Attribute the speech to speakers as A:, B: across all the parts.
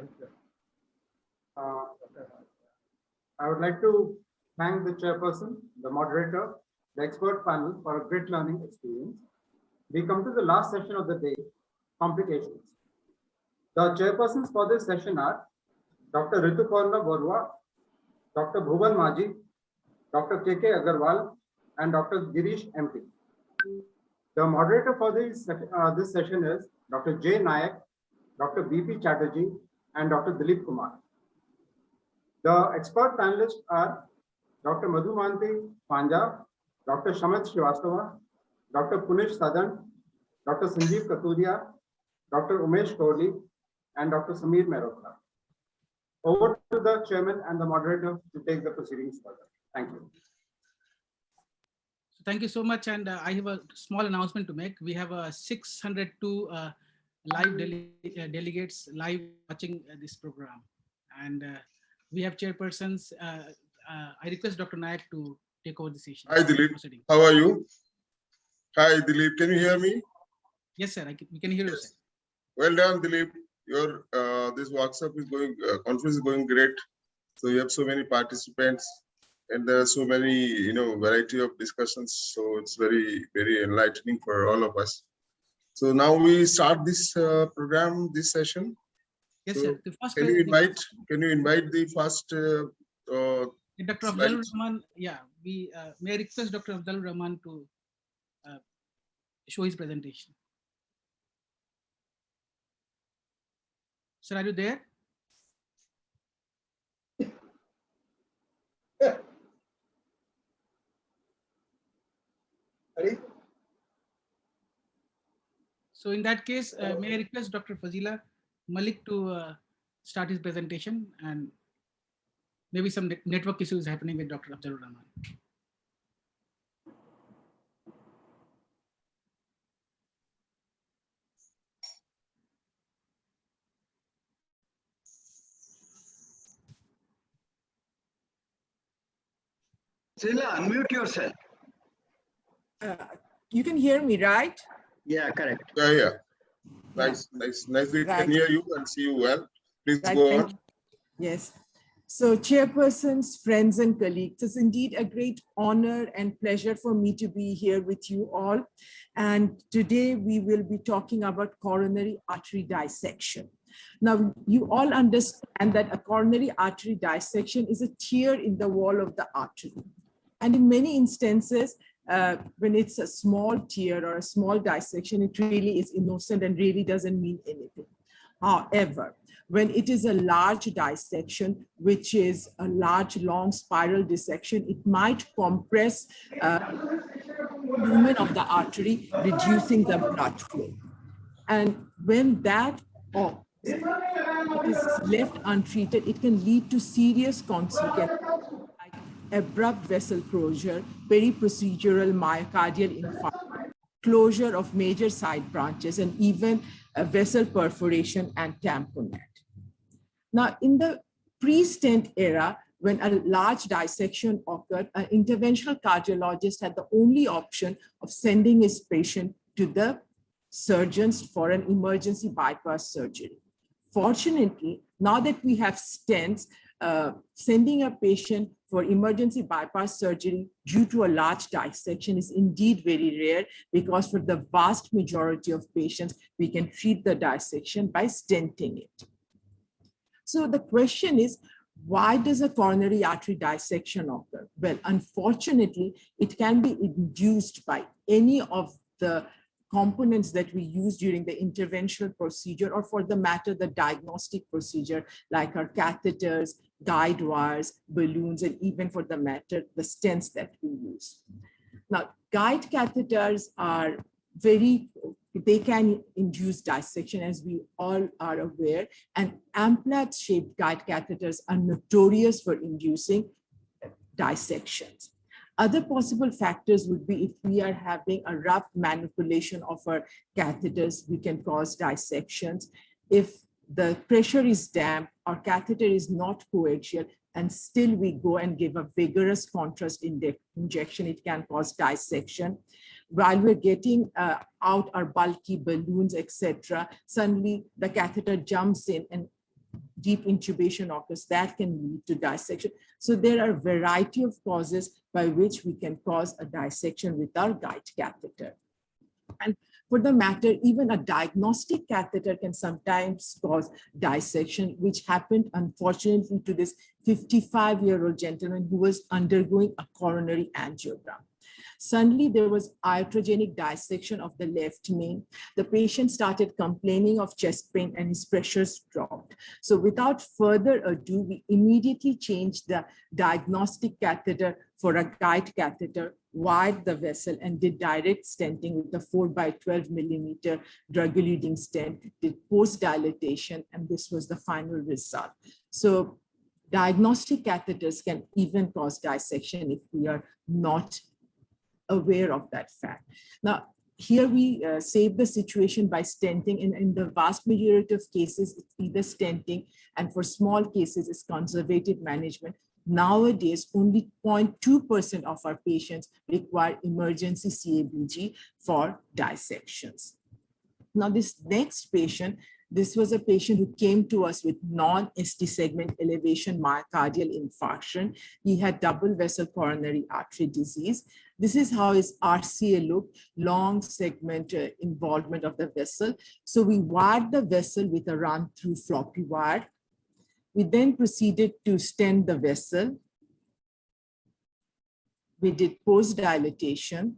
A: Thank you. I would like to thank the chairperson, the moderator, the expert panel for a great learning experience. We come to the last session of the day, complications. The chairpersons for this session are Dr. Rituparna Borua, Dr. Bhuvan Maji, Dr. K.K. Agarwal, and Dr. Girish MP. The moderator for this session is Dr. J. Nayak, Dr. B.P. Chatterjee, and Dr. Dilip Kumar. The expert panelists are Dr. Madhumanti Panja, Dr. Shamit Srivastava, Dr. Punish Sadan, Dr. Sanjeev Katuria, Dr. Umesh Kohli, and Dr. Samir Mehrotra. Over to the chairman and the moderator to take the proceedings further. Thank you.
B: Thank you so much. And I have a small announcement to make. We have 602 live delegates live watching this program. And we have chairpersons. I request Dr. Nayak to take over the session.
C: Hi, Dilip. How are you? Hi, Dilip. Can you hear me?
B: Yes, sir. We can hear you, sir.
C: Well done, Dilip. Your this WhatsApp is going, conference is going great. So you have so many participants, and there are so many, variety of discussions. So it's very, very enlightening for all of us. So now we start this program, this session.
B: Yes,
C: so
B: sir. The first
C: can you invite the first
B: Dr. Afzalur Rahman? Yeah, we may I request Dr. Afzalur Rahman to show his presentation. Sir, are you there?
A: Yeah. Ready?
B: So in that case, may I request Dr. Fazila Malik to start his presentation, and maybe some network issues happening with Dr. Afzalur Rahman.
D: Fazila, unmute yourself.
E: You can hear me, right?
D: Yeah, correct.
C: Yeah. Nice. We can hear you and see you well. Please go on.
E: Yes. So chairpersons, friends and colleagues, it's indeed a great honor and pleasure for me to be here with you all. And today we will be talking about coronary artery dissection. Now, you all understand that a coronary artery dissection is a tear in the wall of the artery. And in many instances, when it's a small tear or a small dissection, it really is innocent and really doesn't mean anything. However, when it is a large dissection, which is a large, long spiral dissection, it might compress lumen of the artery, reducing the blood flow. And when that is left untreated, it can lead to serious consequences like abrupt vessel closure, periprocedural myocardial infarction, closure of major side branches, and even a vessel perforation and tamponade. Now, in the pre-stent era, when a large dissection occurred, an interventional cardiologist had the only option of sending his patient to the surgeons for an emergency bypass surgery. Fortunately, now that we have stents, sending a patient for emergency bypass surgery due to a large dissection is indeed very rare, because for the vast majority of patients, we can treat the dissection by stenting it. So the question is, why does a coronary artery dissection occur? Well, unfortunately, it can be induced by any of the components that we use during the interventional procedure, or for the matter, the diagnostic procedure, like our catheters, guide wires, balloons, and even for the matter, the stents that we use. Now, guide catheters are they can induce dissection, as we all are aware, and amplathe-shaped guide catheters are notorious for inducing dissections. Other possible factors would be if we are having a rough manipulation of our catheters, we can cause dissections. If the pressure is damp, our catheter is not coaxial, and still we go and give a vigorous contrast injection, it can cause dissection. While we're getting out our bulky balloons, etc., suddenly the catheter jumps in and deep intubation occurs, that can lead to dissection. So there are a variety of causes by which we can cause a dissection with our guide catheter. And for the matter, even a diagnostic catheter can sometimes cause dissection, which happened, unfortunately, to this 55-year-old gentleman who was undergoing a coronary angiogram. Suddenly, there was iatrogenic dissection of the left main. The patient started complaining of chest pain and his pressures dropped. So without further ado, we immediately changed the diagnostic catheter for a guide catheter, wired the vessel, and did direct stenting with the 4x12 millimeter drug-eluting stent, did post-dilatation, and this was the final result. So diagnostic catheters can even cause dissection if we are not aware of that fact. Now, here we save the situation by stenting. In the vast majority of cases, it's either stenting, and for small cases, it's conservative management. Nowadays, only 0.2% of our patients require emergency CABG for dissections. Now, this next patient, this was a patient who came to us with non-ST segment elevation myocardial infarction. He had double vessel coronary artery disease. This is how his RCA looked, long segment involvement of the vessel. So we wired the vessel with a run-through floppy wire. We then proceeded to stent the vessel. We did post-dilatation.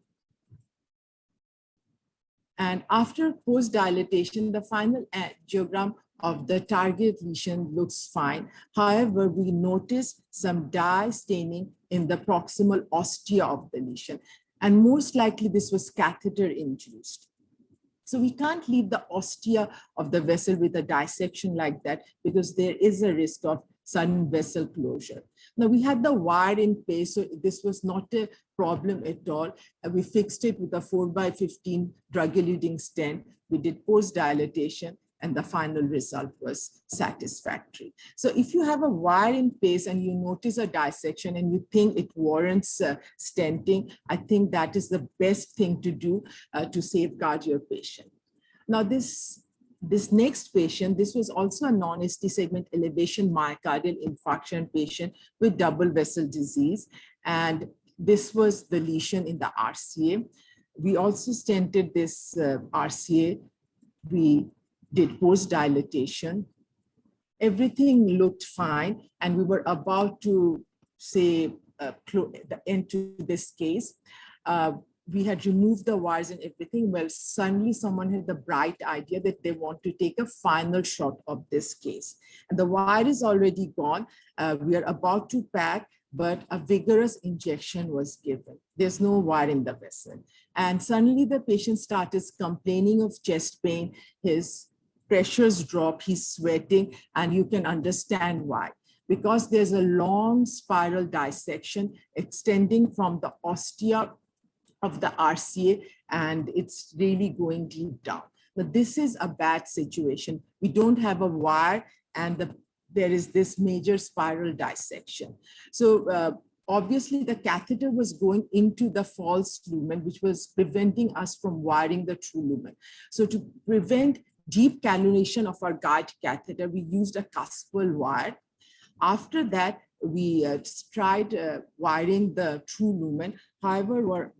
E: And after post-dilatation, the final angiogram of the target lesion looks fine. However, we notice some dye staining in the proximal ostia of the lesion. And most likely this was catheter induced. So we can't leave the ostia of the vessel with a dissection like that because there is a risk of sudden vessel closure. Now we had the wire in place, so this was not a problem at all. We fixed it with a 4x15 drug-eluting stent. We did post-dilatation, and the final result was satisfactory. So if you have a wire in place and you notice a dissection and you think it warrants stenting, I think that is the best thing to do to safeguard your patient. Now this next patient, this was also a non-ST segment elevation myocardial infarction patient with double vessel disease. And this was the lesion in the RCA. We also stented this RCA. We did post-dilatation. Everything looked fine, and we were about to say the end to this case. We had removed the wires and everything. Well, suddenly someone had the bright idea that they want to take a final shot of this case. And the wire is already gone. We are about to pack, but a vigorous injection was given. There's no wire in the vessel. And suddenly the patient started complaining of chest pain. His pressures drop, he's sweating, and you can understand why. Because there's a long spiral dissection extending from the ostia of the RCA, and it's really going deep down. But this is a bad situation. We don't have a wire, and there is this major spiral dissection. So obviously the catheter was going into the false lumen, which was preventing us from wiring the true lumen. So to prevent deep cannulation of our guide catheter, we used a cuspal wire. After that, we tried wiring the true lumen. However,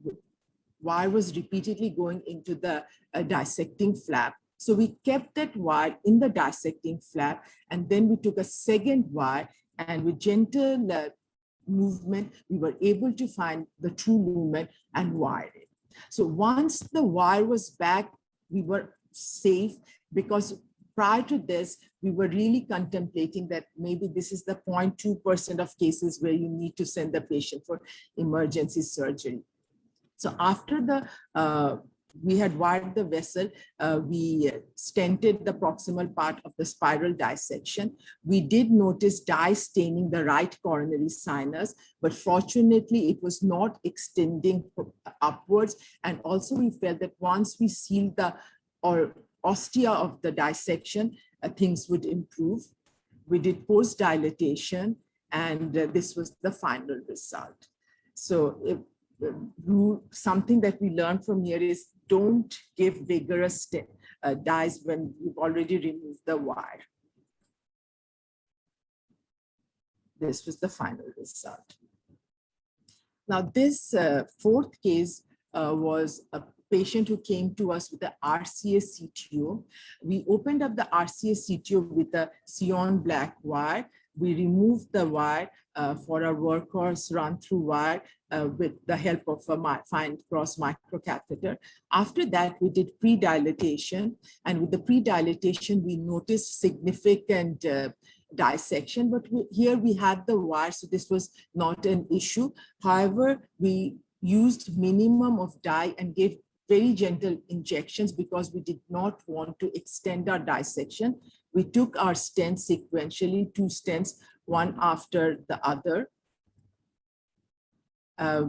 E: wire was repeatedly going into the dissecting flap. So we kept that wire in the dissecting flap, and then we took a second wire, and with gentle movement, we were able to find the true lumen and wire it. So once the wire was back, we were safe, because prior to this, we were really contemplating that maybe this is the 0.2% of cases where you need to send the patient for emergency surgery. So after we had wired the vessel, we stented the proximal part of the spiral dissection. We did notice dye staining the right coronary sinus, but fortunately it was not extending upwards. And also we felt that once we sealed the ostia of the dissection, things would improve. We did post-dilatation, and this was the final result. So something that we learned from here is don't give vigorous dyes when you've already removed the wire. this was the final result. Now, this fourth case was a patient who came to us with the RCA CTO. We opened up the RCA CTO with a Sion black wire. We removed the wire for a workhorse run-through wire with the help of a fine cross microcatheter. After that, we did pre-dilatation, and with the pre-dilatation, we noticed significant dissection, but here we had the wire, so this was not an issue. However, we used minimum of dye and gave very gentle injections because we did not want to extend our dissection. We took our stents sequentially, 2 stents, one after the other.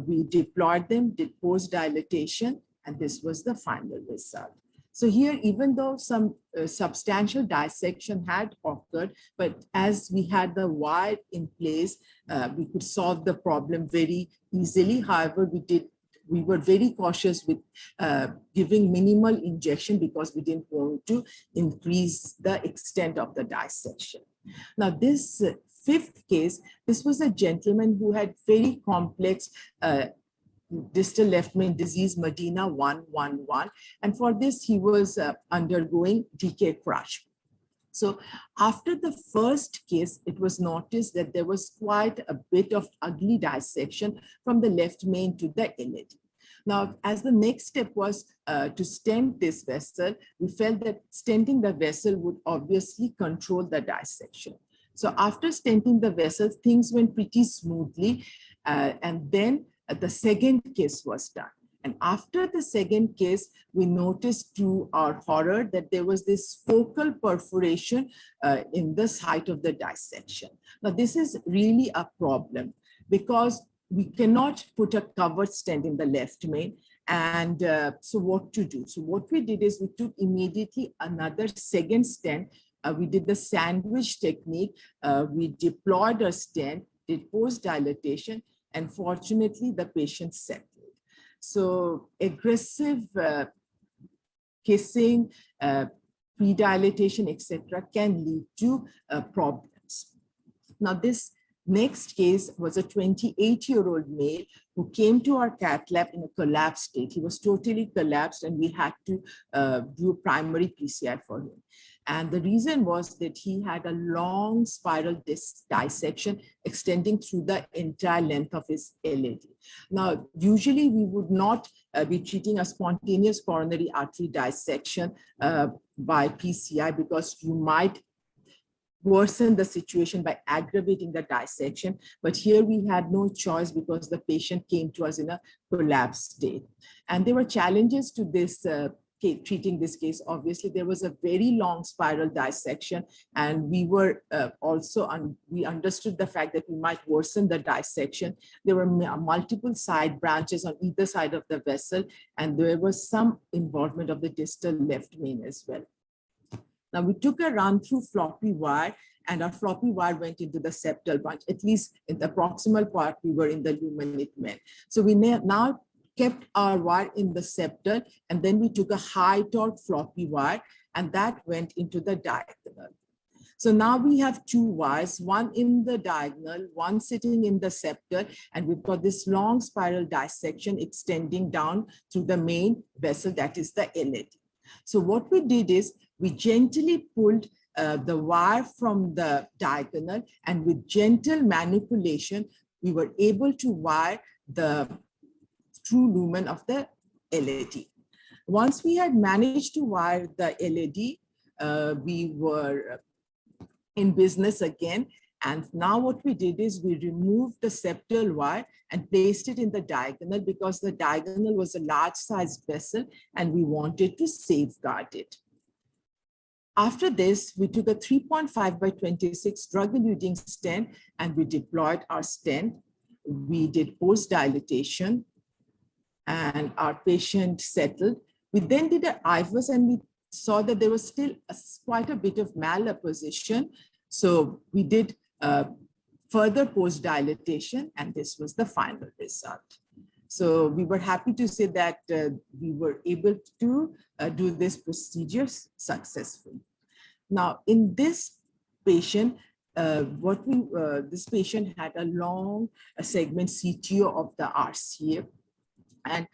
E: We deployed them, did post-dilatation, and this was the final result. So here, even though some substantial dissection had occurred, but as we had the wire in place, we could solve the problem very easily. However, we were very cautious with giving minimal injection because we didn't want to increase the extent of the dissection. Now, this fifth case, this was a gentleman who had very complex distal left main disease, Medina 111. And for this, he was undergoing DK crush. So after the first case, it was noticed that there was quite a bit of ugly dissection from the left main to the LAD. Now, as the next step was to stent this vessel, we felt that stenting the vessel would obviously control the dissection. So after stenting the vessel, things went pretty smoothly. And then the second case was done. And after the second case, we noticed to our horror that there was this focal perforation in the site of the dissection. Now, this is really a problem because we cannot put a covered stent in the left main. And so what to do? So what we did is we took immediately another second stent. We did the sandwich technique. We deployed a stent, did post-dilatation, and fortunately, the patient settled. So aggressive kissing, pre-dilatation, etc., can lead to problems. Now, this next case was a 28-year-old male who came to our cath lab in a collapsed state. He was totally collapsed, and we had to do a primary PCI for him. And the reason was that he had a long spiral dissection extending through the entire length of his LAD. Now, usually we would not be treating a spontaneous coronary artery dissection by PCI because you might worsen the situation by aggravating the dissection. But here we had no choice because the patient came to us in a collapsed state. And there were challenges to this treating this case. Obviously, there was a very long spiral dissection, and we were we understood the fact that we might worsen the dissection. There were multiple side branches on either side of the vessel, and there was some involvement of the distal left main as well. Now, we took a run through floppy wire, and our floppy wire went into the septal branch. At least in the proximal part, we were in the luminate main. So we now kept our wire in the septal, and then we took a high torque floppy wire, and that went into the diagonal. So now we have 2 wires, one in the diagonal, one sitting in the septal, and we've got this long spiral dissection extending down through the main vessel, that is the LAD. So what we did is we gently pulled the wire from the diagonal, and with gentle manipulation, we were able to wire the true lumen of the LAD. Once we had managed to wire the LAD, we were in business again. And now what we did is we removed the septal wire and placed it in the diagonal because the diagonal was a large sized vessel and we wanted to safeguard it. After this, we took a 3.5 by 26 drug-eluting stent and we deployed our stent. We did post-dilatation and our patient settled. We then did an IVUS and we saw that there was still quite a bit of malapposition. So we did further post-dilatation, and this was the final result. So we were happy to say that we were able to do this procedure successfully. Now, in this patient, this patient had a long segment CTO of the RCA, and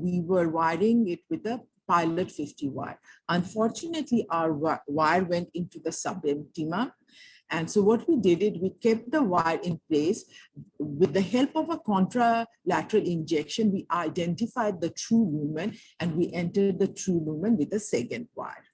E: we were wiring it with a pilot 50 wire. Unfortunately, our wire went into the subintima. And so what we did is we kept the wire in place. With the help of a contralateral injection, we identified the true lumen and we entered the true lumen with a second wire.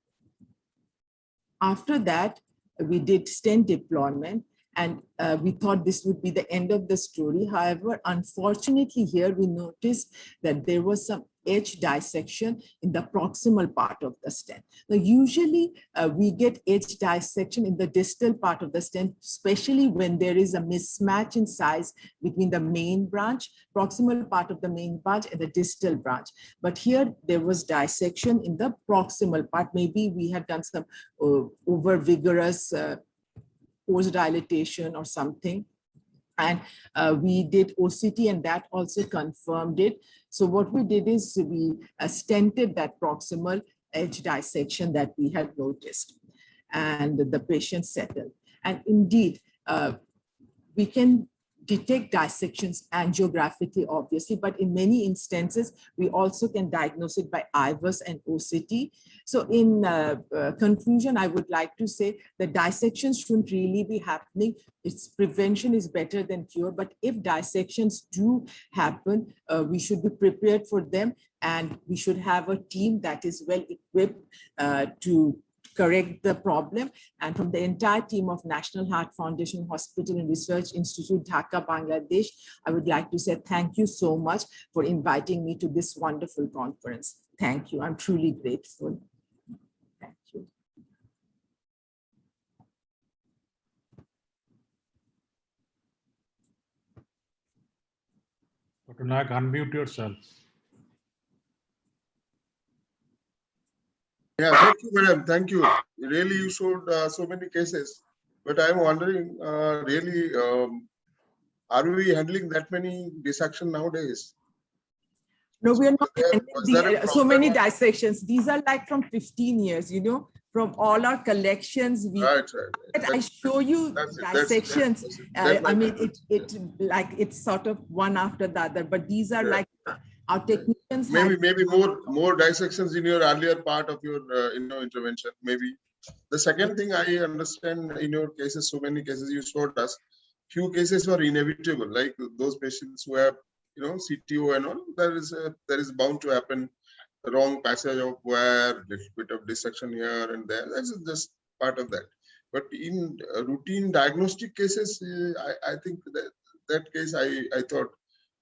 E: After that, we did stent deployment, and we thought this would be the end of the story. However, unfortunately here we noticed that there was some edge dissection in the proximal part of the stent. Now, usually we get edge dissection in the distal part of the stent, especially when there is a mismatch in size between the main branch, proximal part of the main branch, and the distal branch. But here there was dissection in the proximal part. Maybe we have done some over vigorous pose dilatation or something. And we did OCT and that also confirmed it. So what we did is we stented that proximal edge dissection that we had noticed, and the patient settled. And indeed, we can detect dissections angiographically, obviously, but in many instances, we also can diagnose it by IVUS and OCT. So in conclusion, I would like to say that dissections shouldn't really be happening. Its prevention is better than cure, but if dissections do happen, we should be prepared for them, and we should have a team that is well equipped to correct the problem. And from the entire team of National Heart Foundation Hospital and Research Institute, Dhaka, Bangladesh, I would like to say thank you so much for inviting me to this wonderful conference. Thank you. I'm truly grateful. Thank you.
F: Dr. Nayak, unmute yourself.
C: Yeah, thank you, madam. Thank you. Really, you showed so many cases, but I'm wondering, really, are we handling that many dissection nowadays?
E: No, we are not
C: Was there a
E: so many
C: problem?
E: dissections. These are like from 15 years, you know, from all our collections. We
C: Right.
E: I show you dissections. I mean, it's sort of one after the other, but these are like our technicians.
C: Maybe more dissections in your earlier part of your intervention. Maybe the second thing I understand in your cases, so many cases you showed us, few cases were inevitable, like those patients who have CTO and all. There is bound to happen the wrong passage of wire, little bit of dissection here and there. That's just part of that. But in routine diagnostic cases, I think that case I thought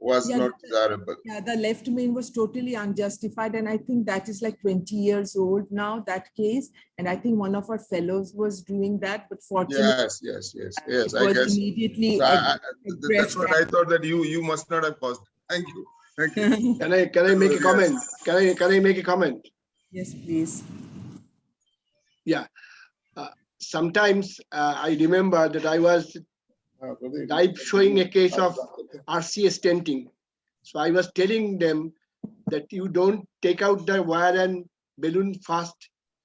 C: was not desirable.
E: Yeah, the left main was totally unjustified. And I think that is like 20 years old now, that case. And I think one of our fellows was doing that, but fortunately.
C: Yes. I guess.
E: Immediately.
C: So that's what I thought, that you must not have caused. Thank you.
G: Can I make a comment? Can I make a comment?
E: Yes, please.
G: Yeah. Sometimes I remember that I was showing a case of RCA stenting. So I was telling them that you don't take out the wire and balloon fast.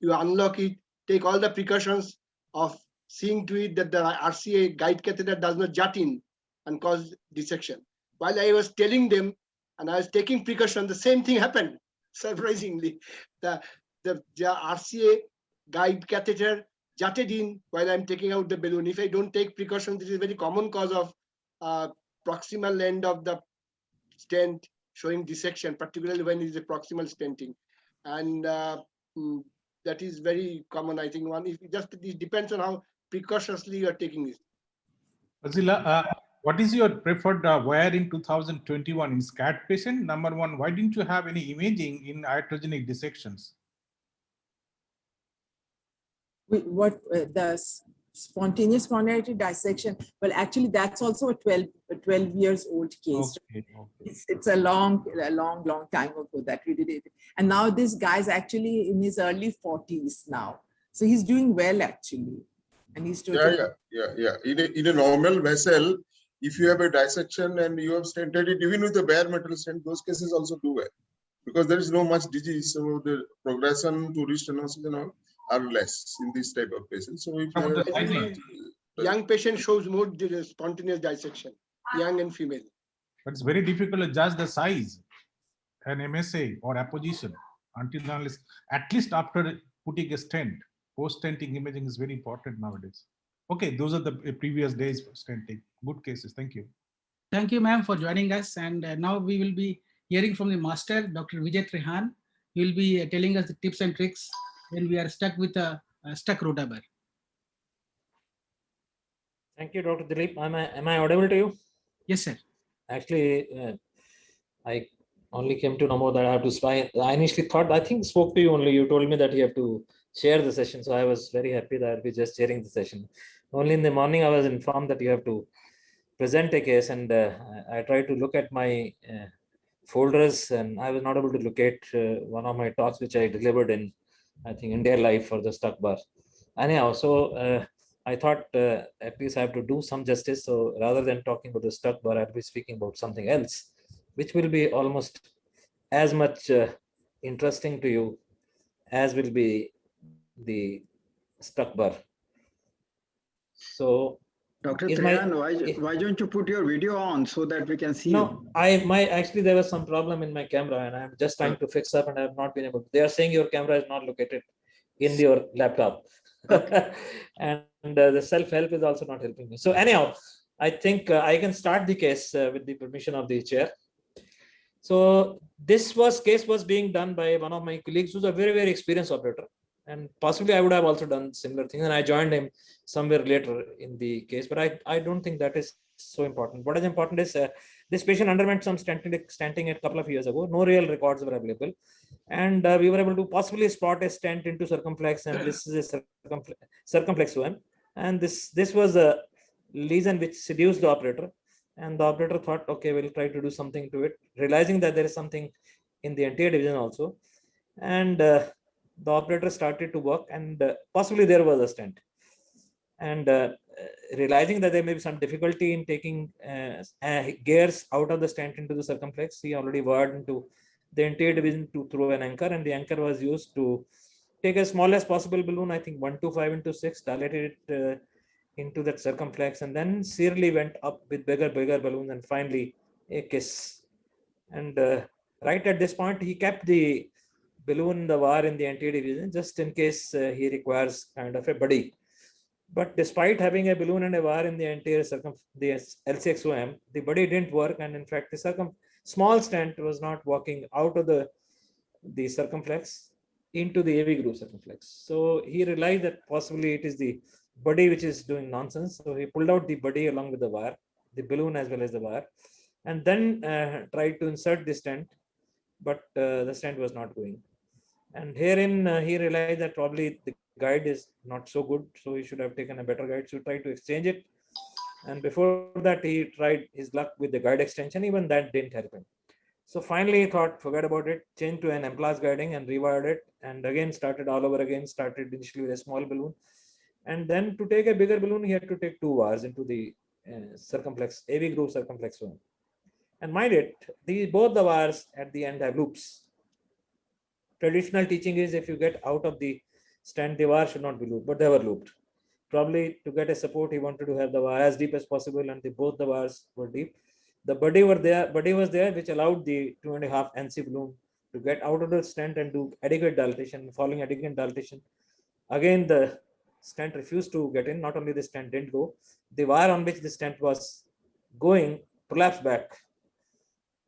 G: You unlock it, take all the precautions of seeing to it that the RCA guide catheter does not jut in and cause dissection. While I was telling them and I was taking precaution, the same thing happened. Surprisingly, the RCA guide catheter jutted in while I'm taking out the balloon. If I don't take precautions, this is a very common cause of proximal end of the stent showing dissection, particularly when it is a proximal stenting. And that is very common, I think. It depends on how precautiously you are taking this.
F: Fazila, what is your preferred wire in 2021 in SCAD patient? Number one, why didn't you have any imaging in iatrogenic dissections?
E: What the spontaneous coronary dissection? Well, actually, that's also a 12 years old case.
F: Okay.
E: It's a long time ago that we did it. And now this guy's actually in his early 40s now. So he's doing well, actually. And he's totally
C: Yeah. In a normal vessel, if you have a dissection and you have stented it, even with a bare metal stent, those cases also do well, because there is no much disease. So the progression to reach stenosis and all are less in this type of patients. So if
G: Young patient shows more spontaneous dissection, young and female.
F: But it's very difficult to judge the size, an MSA or apposition until and unless, at least after putting a stent. Post-stenting imaging is very important nowadays. Okay, those are the previous days stenting. Good cases. Thank you.
B: Thank you, ma'am, for joining us. And now we will be hearing from the master, Dr. Vijay Trehan. He will be telling us the tips and tricks when we are stuck with a stuck rotabar.
H: Thank you, Dr. Dilip. Am I audible to you?
B: Yes, sir.
H: Actually, I only came to know more that I have to spy. I initially thought, I think spoke to you only. You told me that you have to share the session. So I was very happy that I'll be just sharing the session. Only in the morning, I was informed that you have to present a case, and I tried to look at my folders, and I was not able to locate one of my talks, which I delivered in, I think, India Live for the stuck bar. Anyhow, so I thought at least I have to do some justice. So rather than talking about the stuck bar, I'll be speaking about something else, which will be almost as much interesting to you as will be the stuck bar. So,
D: Dr.
H: is my-
D: Trehan, why don't you put your video on so that we can see you?
H: no, actually there was some problem in my camera, and I'm just trying to fix up, and I have not been able to. They are saying your camera is not located in your laptop. And the self-help is also not helping me. So anyhow, I think I can start the case with the permission of the chair. So this case was being done by one of my colleagues who's a very, very experienced operator. And possibly I would have also done similar things, and I joined him somewhere later in the case, but I don't think that is so important. What is important is this patient underwent some stenting a couple of years ago. No real records were available, and we were able to possibly spot a stent into circumflex, and this is a circumflex one. And this was a lesion which seduced the operator, and the operator thought, okay, we'll try to do something to it, realizing that there is something in the anterior division also, and the operator started to work, and possibly there was a stent. And realizing that there may be some difficulty in taking gears out of the stent into the circumflex, he already wired into the anterior division through an anchor, and the anchor was used to take as smallest possible balloon, I think 125 into 6, dilated it into that circumflex, and then serially went up with bigger balloons, and finally a kiss. And right at this point, he kept the balloon, the VAR in the anterior division, just in case he requires kind of a buddy. But despite having a balloon and a VAR in the anterior the LCXOM, the buddy didn't work, and in fact, the small stent was not working out of the circumflex into the AV groove circumflex. So he realized that possibly it is the buddy which is doing nonsense. So he pulled out the buddy along with the VAR, the balloon as well as the VAR, and then tried to insert the stent, but the stent was not going. And herein he realized that probably the guide is not so good, so he should have taken a better guide. So he tried to exchange it, and before that he tried his luck with the guide extension. Even that didn't help him. So finally he thought, forget about it, changed to an Emplas guiding and rewired it, and again started all over again. Started initially with a small balloon, and then to take a bigger balloon he had to take 2 VARs into the circumflex, AV groove circumflex one. And mind it, both the VARs at the end have loops. Traditional teaching is if you get out of the stand, the VAR should not be looped, but they were looped. Probably to get a support, he wanted to have the VAR as deep as possible, and both the VARs were deep. The buddy was there, which allowed the 2.5 NC balloon to get out of the stent and do adequate dilatation. Following adequate dilatation, again the stent refused to get in. Not only the stent didn't go, the VAR on which the stent was going collapsed back,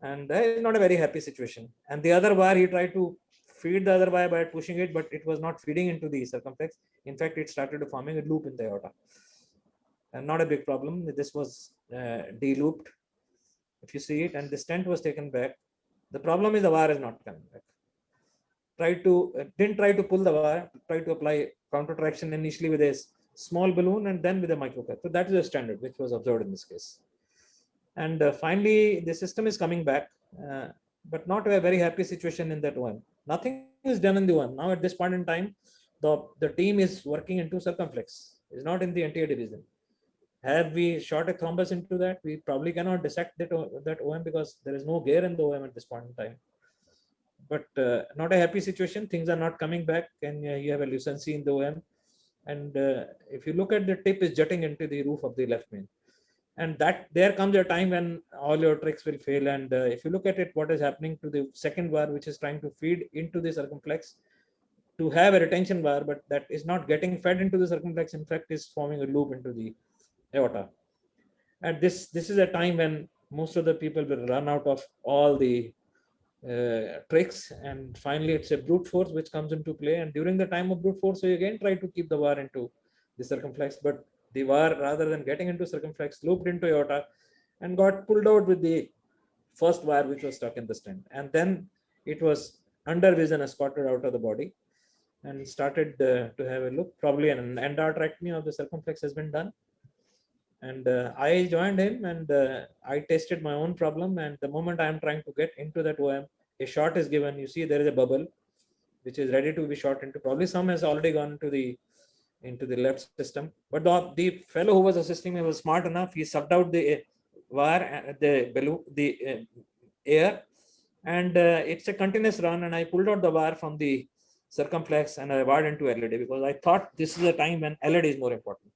H: and not a very happy situation. And the other VAR, he tried to feed the other VAR by pushing it, but it was not feeding into the circumflex. In fact, it started forming a loop in the aorta, and not a big problem. This was de-looped, if you see it, and the stent was taken back. The problem is the VAR is not coming back. Didn't try to pull the VAR, tried to apply counter traction initially with a small balloon and then with a microcath. So that is a standard which was observed in this case. And finally, the system is coming back, but not a very happy situation in that one. Nothing is done in the one. Now at this point in time, the team is working into circumflex. It's not in the anterior division. Have we shot a thrombus into that? We probably cannot dissect that OM because there is no gear in the OM at this point in time. But not a happy situation. Things are not coming back, and you have a lucency in the OM. And if you look at the tip is jutting into the roof of the left main. And that there comes a time when all your tricks will fail. And if you look at it, what is happening to the second bar, which is trying to feed into the circumflex to have a retention bar, but that is not getting fed into the circumflex, in fact, is forming a loop into the aorta. And this is a time when most of the people will run out of all the tricks, and finally it's a brute force which comes into play. And during the time of brute force, we again try to keep the bar into the circumflex, but the bar, rather than getting into circumflex, looped into aorta and got pulled out with the first wire which was stuck in the stent. And then it was under vision escorted out of the body and started to have a look. Probably an endarterectomy of the circumflex has been done. And I joined him, and I tested my own problem. And the moment I am trying to get into that OM, a shot is given. You see there is a bubble which is ready to be shot into. Probably some has already gone into the left system. But the fellow who was assisting me was smart enough. He sucked out the wire, the balloon, the air, and it's a continuous run. And I pulled out the wire from the circumflex and I wired into LED, because I thought this is a time when LED is more important.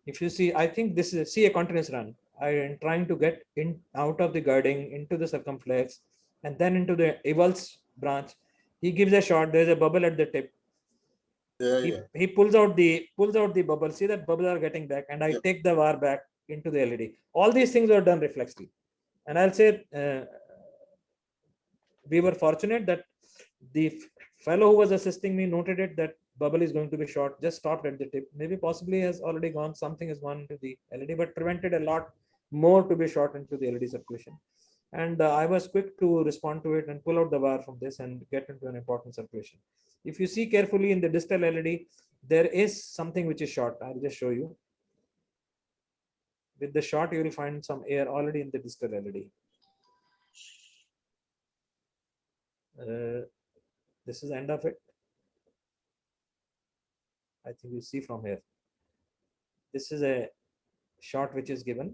H: If you see, I think this is a continuous run. I am trying to get in out of the guarding into the circumflex and then into the avulse branch. He gives a shot. There's a bubble at the tip. He pulls out the bubble. See that bubble are getting back, and I take the wire back into the LED. All these things were done reflexively, and I'll say we were fortunate that the fellow who was assisting me noted it, that bubble is going to be short, just stopped at the tip. Maybe possibly has already gone, something has gone into the LED, but prevented a lot more to be shot into the LED circulation. And I was quick to respond to it and pull out the wire from this and get into an important circulation. If you see carefully in the distal LED, there is something which is short. I'll just show you. With the shot, you will find some air already in the distal LED. This is the end of it. I think you see from here. This is a shot which is given.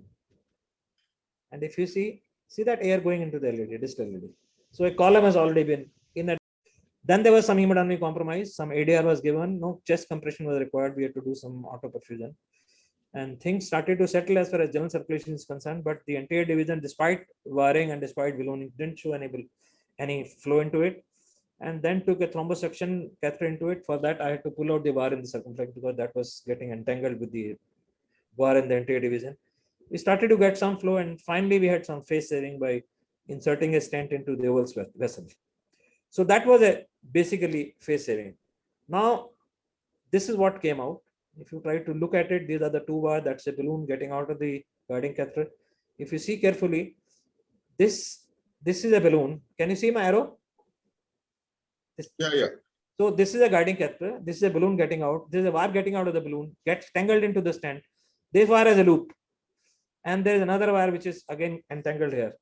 H: And if you see that air going into the LED, distal LED. So a column has already been in a. Then there was some hemodynamic compromise. Some ADR was given. No chest compression was required. We had to do some auto perfusion. And things started to settle as far as general circulation is concerned. But the anterior division, despite wiring and despite ballooning, didn't show any flow into it. And then took a thrombosuction catheter into it. For that, I had to pull out the wire in the circumflex because that was getting entangled with the wire in the anterior division. We started to get some flow, and finally we had some phase saving by inserting a stent into the avulse vessel. So that was basically phase saving. Now, this is what came out. If you try to look at it, these are the two wires. That's a balloon getting out of the guiding catheter. If you see carefully, this is a balloon. Can you see my arrow?
C: Yeah.
H: So this is a guiding catheter. This is a balloon getting out. This is a wire getting out of the balloon, gets tangled into the stent. This wire has a loop. And there is another wire which is again entangled here.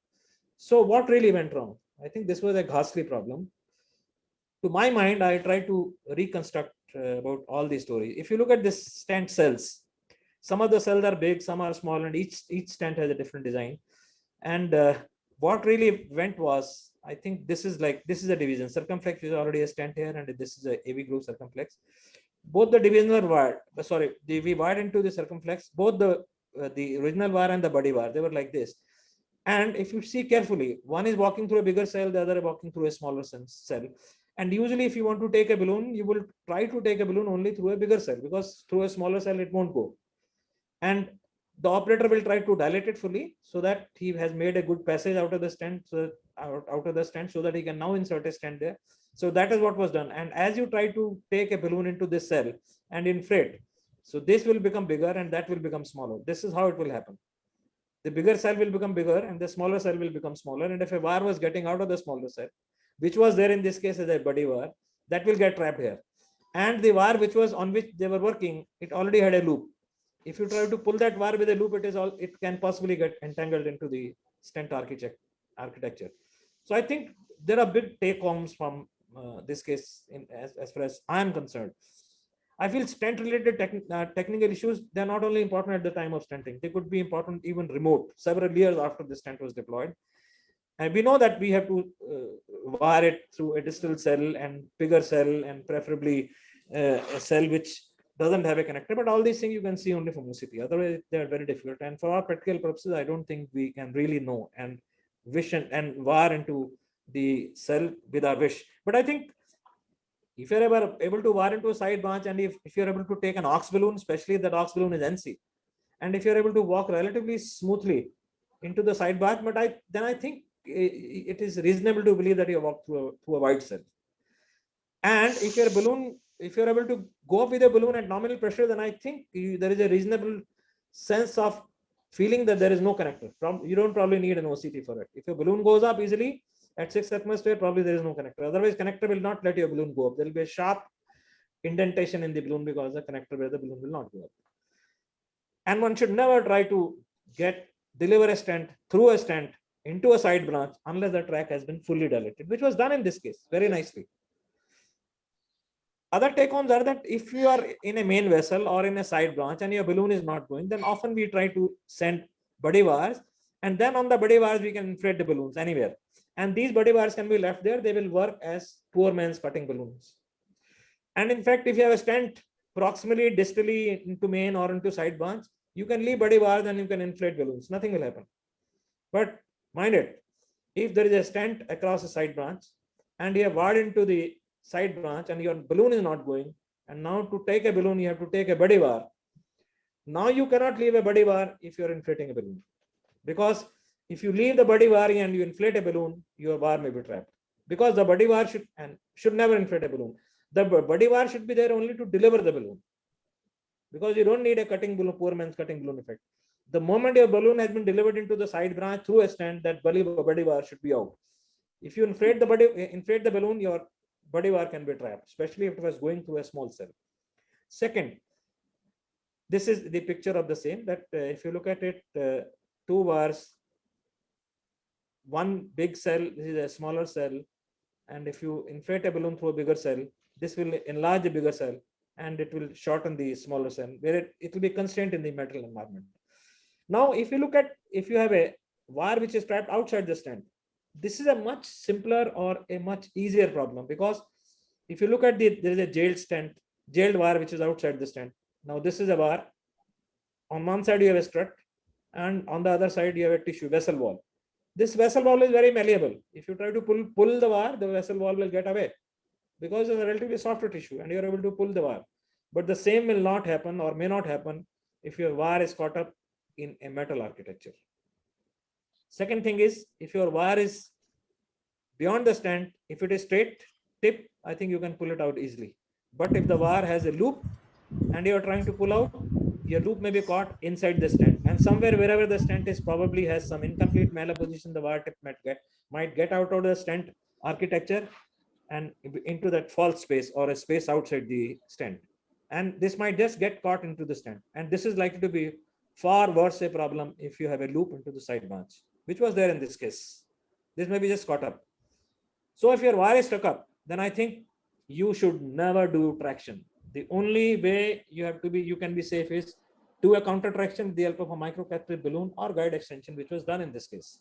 H: So what really went wrong? I think this was a ghastly problem. To my mind, I tried to reconstruct about all these stories. If you look at this stent cells, some of the cells are big, some are small, and each stent has a different design. And what really went was, I think this is a division. Circumflex is already a stent here, and this is a AV groove circumflex. Both the divisions were wired. We wired into the circumflex. Both the original wire and the body wire, they were like this. And if you see carefully, one is walking through a bigger cell, the other is walking through a smaller cell. And usually if you want to take a balloon, you will try to take a balloon only through a bigger cell, because through a smaller cell, it won't go. And the operator will try to dilate it fully so that he has made a good passage out of the stent, so that he can now insert a stent there. So that is what was done. And as you try to take a balloon into this cell and inflate, so this will become bigger and that will become smaller. This is how it will happen. The bigger cell will become bigger and the smaller cell will become smaller. And if a wire was getting out of the smaller cell, which was there in this case as a body wire, that will get trapped here. And the wire on which they were working, it already had a loop. If you try to pull that wire with a loop, it can possibly get entangled into the stent architecture. So I think there are big take-homes from this case as far as I am concerned. I feel stent-related technical issues, they're not only important at the time of stenting, they could be important even remote, several years after the stent was deployed. And we know that we have to wire it through a distal cell and bigger cell, and preferably a cell which doesn't have a connector, but all these things you can see only from OCP. Otherwise, they are very difficult. And for our practical purposes, I don't think we can really know and wish and wire into the cell with our wish. But I think if you're able to wire into a side branch, and if you're able to take an aux balloon, especially if that aux balloon is NC, and if you're able to walk relatively smoothly into the side branch, then I think it is reasonable to believe that you walk through a wide cell. And if you're able to go up with a balloon at nominal pressure, then I think there is a reasonable sense of feeling that there is no connector. You don't probably need an OCT for it. If your balloon goes up easily at 6 atmosphere, probably there is no connector. Otherwise, connector will not let your balloon go up. There will be a sharp indentation in the balloon because the connector where the balloon will not go up. And one should never try to deliver a stent through a stent into a side branch unless the track has been fully dilated, which was done in this case very nicely. Other take-homes are that if you are in a main vessel or in a side branch and your balloon is not going, then often we try to send buddy wires, and then on the buddy wires we can inflate the balloons anywhere. And these buddy wires can be left there. They will work as poor man's cutting balloons. And in fact, if you have a stent proximally, distally into main or into side branch, you can leave buddy wires and you can inflate balloons. Nothing will happen. But mind it, if there is a stent across a side branch and you have wired into the side branch and your balloon is not going, and now to take a balloon you have to take a buddy wire. Now you cannot leave a buddy wire if you are inflating a balloon, because if you leave the buddy wire and you inflate a balloon, your wire may be trapped, because the buddy wire should never inflate a balloon. The buddy wire should be there only to deliver the balloon, because you don't need a cutting balloon, poor man's cutting balloon effect. The moment your balloon has been delivered into the side branch through a stent, that buddy wire should be out. If you inflate the balloon, your buddy wire can be trapped, especially if it was going through a small cell. Second, this is the picture of the same, that if you look at it, 2 wires, one big cell, this is a smaller cell, and if you inflate a balloon through a bigger cell, this will enlarge the bigger cell and it will shorten the smaller cell, where it will be constrained in the metal environment. Now, if you have a wire which is trapped outside the stent, this is a much simpler or a much easier problem, because if you look at there is a jailed wire which is outside the stent. Now this is a wire. On one side you have a strut, and on the other side you have a tissue vessel wall. This vessel wall is very malleable. If you try to pull the wire, the vessel wall will get away, because it's a relatively softer tissue and you are able to pull the wire. But the same will not happen or may not happen if your wire is caught up in a metal architecture. Second thing is, if your wire is beyond the stent, if it is straight tip, I think you can pull it out easily. But if the wire has a loop and you are trying to pull out, your loop may be caught inside the stent, and somewhere wherever the stent is probably has some incomplete malposition, the wire tip might get out of the stent architecture and into that false space or a space outside the stent, and this might just get caught into the stent. And this is likely to be far worse a problem if you have a loop into the side branch, which was there in this case. This may be just caught up. So if your wire is stuck up, then I think you should never do traction. The only way you can be safe is do a counter traction with the help of a microcatheter balloon or guide extension, which was done in this case.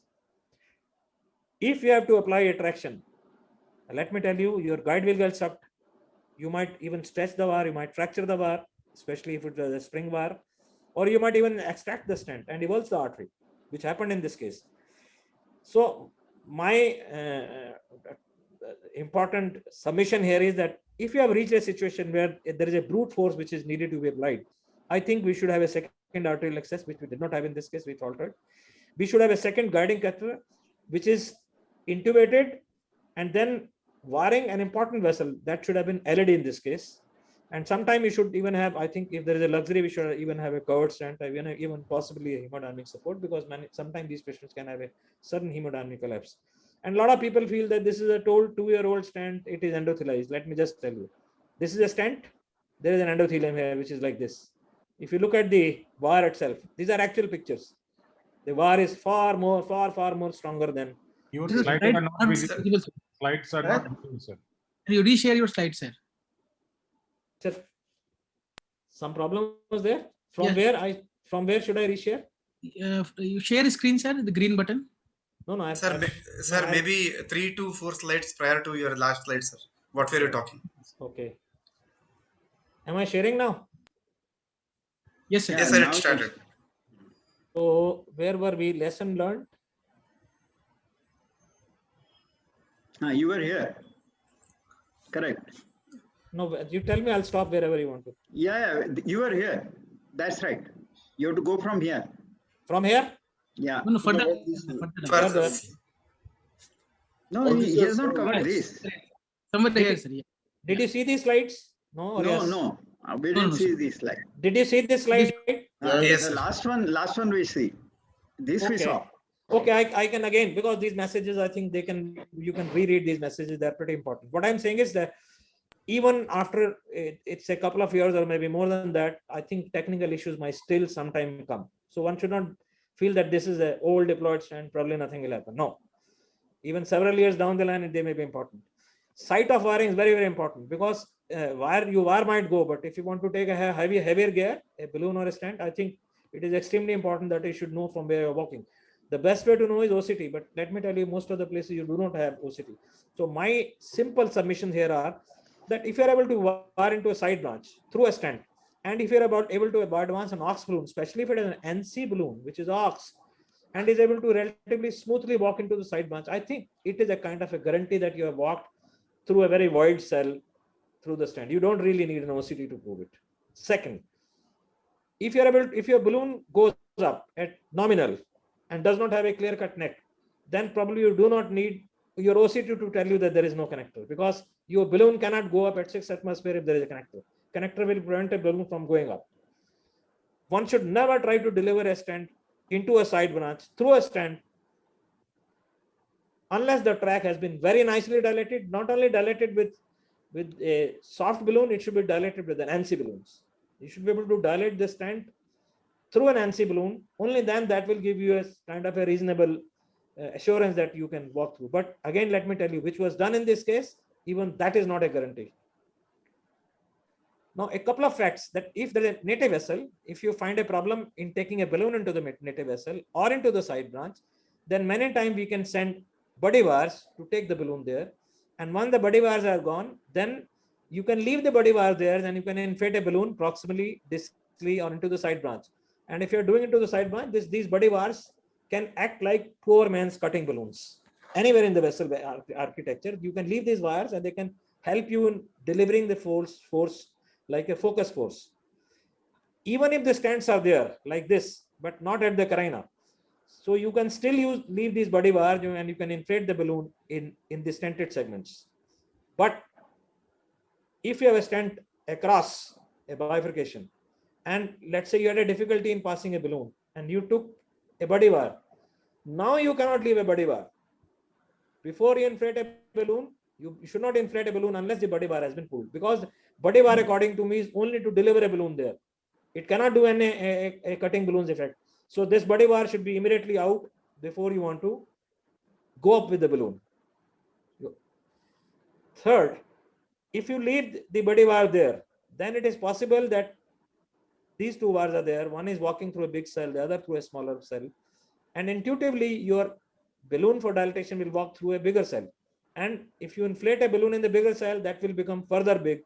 H: If you have to apply a traction, let me tell you, your guide will get sucked. You might even stretch the wire, you might fracture the wire, especially if it was a spring wire, or you might even extract the stent and evulse the artery, which happened in this case. So my important submission here is that if you have reached a situation where there is a brute force which is needed to be applied, I think we should have a second arterial access, which we did not have in this case, which altered. We should have a second guiding catheter, which is intubated, and then wiring an important vessel that should have been LED in this case. And sometime you should even have, I think if there is a luxury, we should even have a covered stent, even possibly a hemodynamic support, because sometimes these patients can have a sudden hemodynamic collapse. And a lot of people feel that this is a 2-year-old stent, it is endothelized. Let me just tell you, this is a stent, there is an endothelium here, which is like this. If you look at the wire itself, these are actual pictures. The wire is far more stronger than.
F: Your
B: This is
F: slides
B: right
F: are not
B: on
F: visible.
B: visible, sir.
F: Slides are not visible, sir.
B: Can you reshare your slide, sir?
H: Sir, some problem was there? From
B: Yes.
H: where should I reshare?
B: You share screen, sir, the green button.
H: No,
I: Sir, maybe 3 to 4 slides prior to your last slide, sir. What were you talking?
H: Okay. Am I sharing now?
B: Yes, sir.
D: Yeah,
I: Yes, sir,
D: now
I: it
D: it
I: started.
H: So where were we? Lesson learned.
D: You were here. Correct.
H: No, you tell me. I'll stop wherever you want to.
D: Yeah, you were here. That's right. You have to go from here.
H: From here.
D: Yeah.
B: No, no, further.
C: No, what is-
B: Further.
H: Further.
D: No,
C: All
D: he
C: these
D: he
C: are
D: has not
C: so-
D: covered
B: Yes.
D: this.
B: Somewhere
H: Did
B: here,
H: it-
B: sir. Yeah.
H: Did you see these slides? No. Or
D: No,
H: yes?
D: no. We
B: No,
D: didn't
B: no,
D: see
B: sir.
D: this slide.
H: Did you see this slide?
C: Yeah,
I: Yes,
D: The
I: sir.
D: last one we see. This we
H: Okay.
D: saw.
H: Okay, I can again, because these messages, I think you can reread these messages. They're pretty important. What I'm saying is that even after it's a couple of years or maybe more than that, I think technical issues might still sometime come. So one should not feel that this is an old deployed stand, probably nothing will happen. No, even several years down the line, they may be important. Site of wiring is very, very important, because wire might go, but if you want to take a heavier gear, a balloon or a stand, I think it is extremely important that you should know from where you're walking. The best way to know is OCT, but let me tell you, most of the places you do not have OCT. So my simple submissions here are that if you're able to wire into a side branch through a stand, and if you're able to advance an aux balloon, especially if it is an NC balloon, which is aux, and is able to relatively smoothly walk into the side branch, I think it is a kind of a guarantee that you have walked through a very wide cell through the stand. You don't really need an OCT to prove it. Second, if your balloon goes up at nominal and does not have a clear-cut neck, then probably you do not need your OCT to tell you that there is no connector, because your balloon cannot go up at 6 atmosphere if there is a connector. Connector will prevent a balloon from going up. One should never try to deliver a stand into a side branch through a stand unless the track has been very nicely dilated, not only dilated with a soft balloon, it should be dilated with an ANSI balloons. You should be able to dilate the stand through an ANSI balloon. Only then that will give you a kind of a reasonable assurance that you can walk through. But again, let me tell you, which was done in this case, even that is not a guarantee. Now, a couple of facts that if there is a native vessel, if you find a problem in taking a balloon into the native vessel or into the side branch, then many times we can send buddy wires to take the balloon there. And once the buddy wires are gone, then you can leave the buddy wire there and you can inflate a balloon proximally, distally, or into the side branch. And if you're doing it to the side branch, these buddy wires can act like poor man's cutting balloons. Anywhere in the vessel architecture, you can leave these wires and they can help you in delivering the force like a focus force. Even if the stands are there like this, but not at the carina. So you can still leave these buddy wires and you can inflate the balloon in the stented segments. But if you have a stent across a bifurcation, and let's say you had a difficulty in passing a balloon and you took a buddy wire, now you cannot leave a buddy wire. Before you inflate a balloon, you should not inflate a balloon unless the buddy wire has been pulled, because buddy wire, according to me, is only to deliver a balloon there. It cannot do a cutting balloons effect. So this buddy wire should be immediately out before you want to go up with the balloon. Third, if you leave the buddy wire there, then it is possible that these two wires are there. One is walking through a big cell, the other through a smaller cell. And intuitively, your balloon for dilatation will walk through a bigger cell. And if you inflate a balloon in the bigger cell, that will become further big,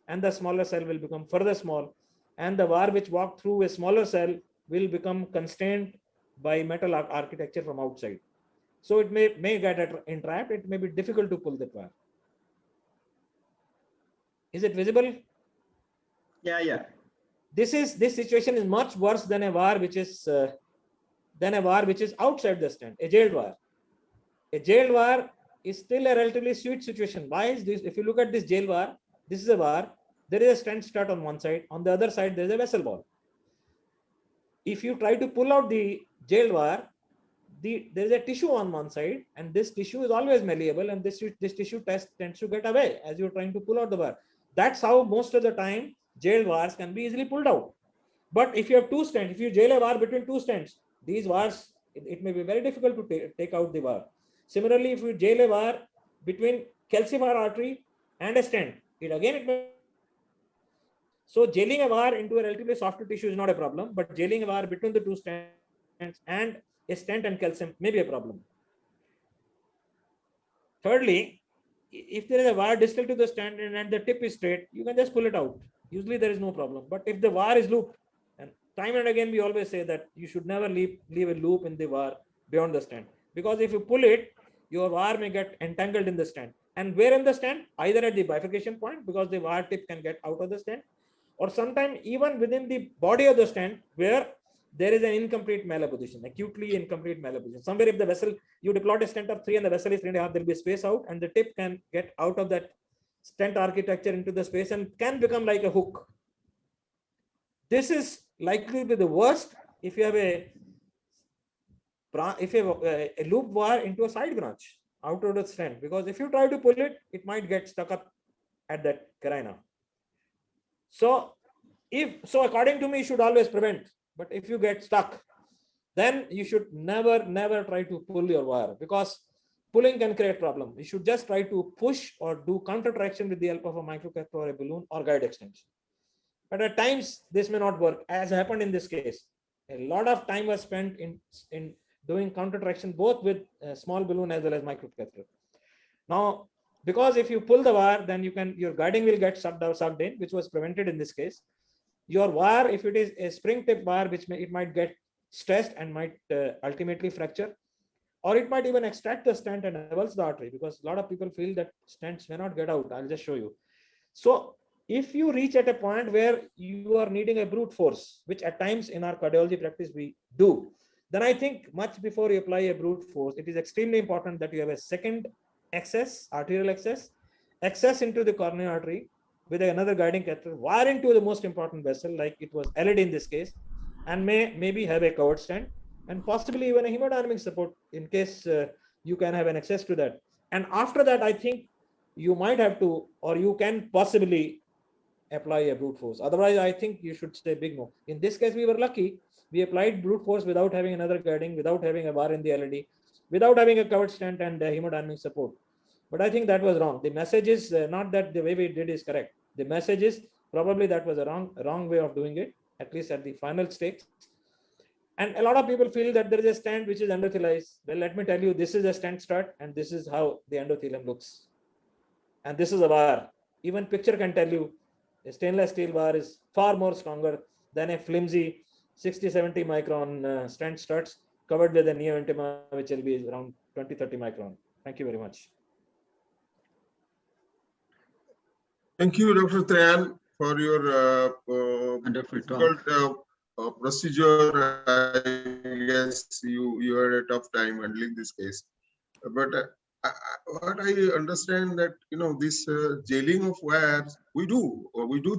H: and the smaller cell will become further small. And the wire which walked through a smaller cell will become constrained by metal architecture from outside. So it may get entrapped. It may be difficult to pull that wire. Is it visible?
D: Yeah.
H: This situation is much worse than a wire which is outside the stand, a jailed wire. A jailed wire is still a relatively sweet situation. Why is this? If you look at this jail wire, this is a wire. There is a stand strut on one side. On the other side, there is a vessel ball. If you try to pull out the jailed wire, there is a tissue on one side, and this tissue is always malleable, and this tissue tends to get away as you're trying to pull out the wire. That's how most of the time jailed wires can be easily pulled out. But if you have two stands, if you jail a wire between two stands, these wires, it may be very difficult to take out the wire. Similarly, if you jail a wire between calcifier artery and a stent, it may. So jailing a wire into a relatively softer tissue is not a problem, but jailing a wire between the two stents and a stent and calcium may be a problem. Thirdly, if there is a wire distal to the stent and the tip is straight, you can just pull it out. Usually there is no problem. But if the wire is looped, and time and again, we always say that you should never leave a loop in the wire beyond the stand, because if you pull it, your wire may get entangled in the stand. And where in the stand? Either at the bifurcation point, because the wire tip can get out of the stand, or sometimes even within the body of the stand, where there is an incomplete malapposition, acutely incomplete malapposition. Somewhere if the vessel, you deploy a stent of 3 and the vessel is 3.5, there will be a space out, and the tip can get out of that stent architecture into the space and can become like a hook. This is likely to be the worst if you have a loop wire into a side branch out of the stent, because if you try to pull it, it might get stuck up at that carina. So according to me, you should always prevent. But if you get stuck, then you should never try to pull your wire, because pulling can create problem. You should just try to push or do counter traction with the help of a microcatheter or a balloon or guide extension. But at times this may not work, as happened in this case. A lot of time was spent in doing counter traction both with a small balloon as well as microcatheter. Now, because if you pull the wire, then your guiding will get sucked in, which was prevented in this case. Your wire, if it is a spring tip wire, it might get stressed and might ultimately fracture, or it might even extract the stent and avulse the artery, because a lot of people feel that stents may not get out. I'll just show you. So if you reach at a point where you are needing a brute force, which at times in our cardiology practice we do, then I think much before you apply a brute force, it is extremely important that you have a second access, arterial access into the coronary artery with another guiding catheter, wire into the most important vessel, like it was LED in this case, and maybe have a covered stent, and possibly even a hemodynamic support in case you can have an access to that. And after that, I think you might have to, or you can possibly apply a brute force. Otherwise, I think you should say big no. In this case, we were lucky. We applied brute force without having another guiding, without having a wire in the LED, without having a covered stent and hemodynamic support. But I think that was wrong. The message is not that the way we did is correct. The message is probably that was a wrong way of doing it, at least at the final stakes. And a lot of people feel that there is a stent which is endothelialized. Well, let me tell you, this is a stent strut, and this is how the endothelium looks. And this is a wire. Even picture can tell you a stainless steel wire is far more stronger than a flimsy 60-70 micron stent struts covered with a neo-intima, which will be around 20-30 micron. Thank you very much.
C: Thank you, Dr. Trayan, for your
D: Wonderful talk.
C: procedure. I guess you had a tough time handling this case. But what I understand that, this jailing of wires, we do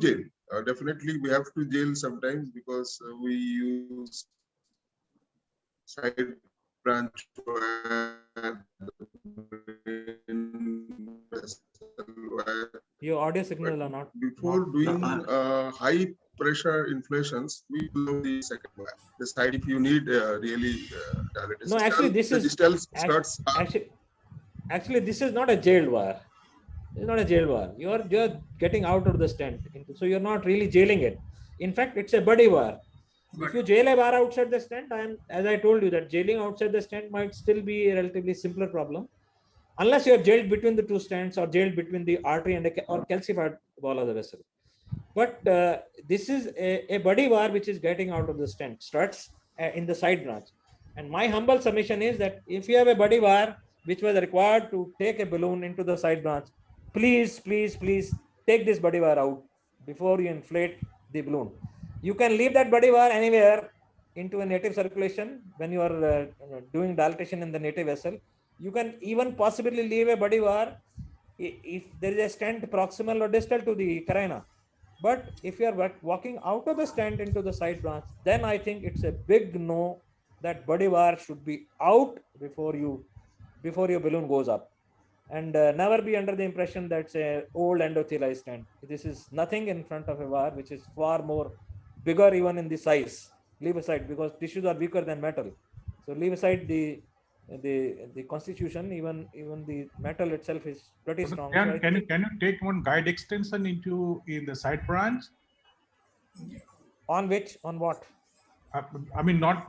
C: jail. Definitely, we have to jail sometimes because we use side branch wire.
H: Your audio signal are not.
C: Before doing high pressure inflations, we do the second wire. The side, if you need really dilated.
H: No, actually, this is actually this is not a jailed wire. It's not a jailed wire. You're getting out of the stent, so you're not really jailing it. In fact, it's a buddy wire. If you jail a wire outside the stent, as I told you, that jailing outside the stent might still be a relatively simpler problem, unless you're jailed between the two stents or jailed between the artery and or calcified wall of the vessel. But this is a buddy wire which is getting out of the stent struts in the side branch. And my humble submission is that if you have a buddy wire which was required to take a balloon into the side branch, please take this buddy wire out before you inflate the balloon. You can leave that buddy wire anywhere into a native circulation when you are doing dilatation in the native vessel. You can even possibly leave a buddy wire if there is a stent proximal or distal to the carina. But if you are walking out of the stent into the side branch, then I think it's a big no that buddy wire should be out before your balloon goes up. And never be under the impression that's a old endothelialized stent. This is nothing in front of a wire which is far more bigger even in the size. Leave aside, because tissues are weaker than metal. So leave aside the constitution, even the metal itself is pretty strong.
F: Can you take one guide extension in the side branch?
H: On what?
F: I mean, not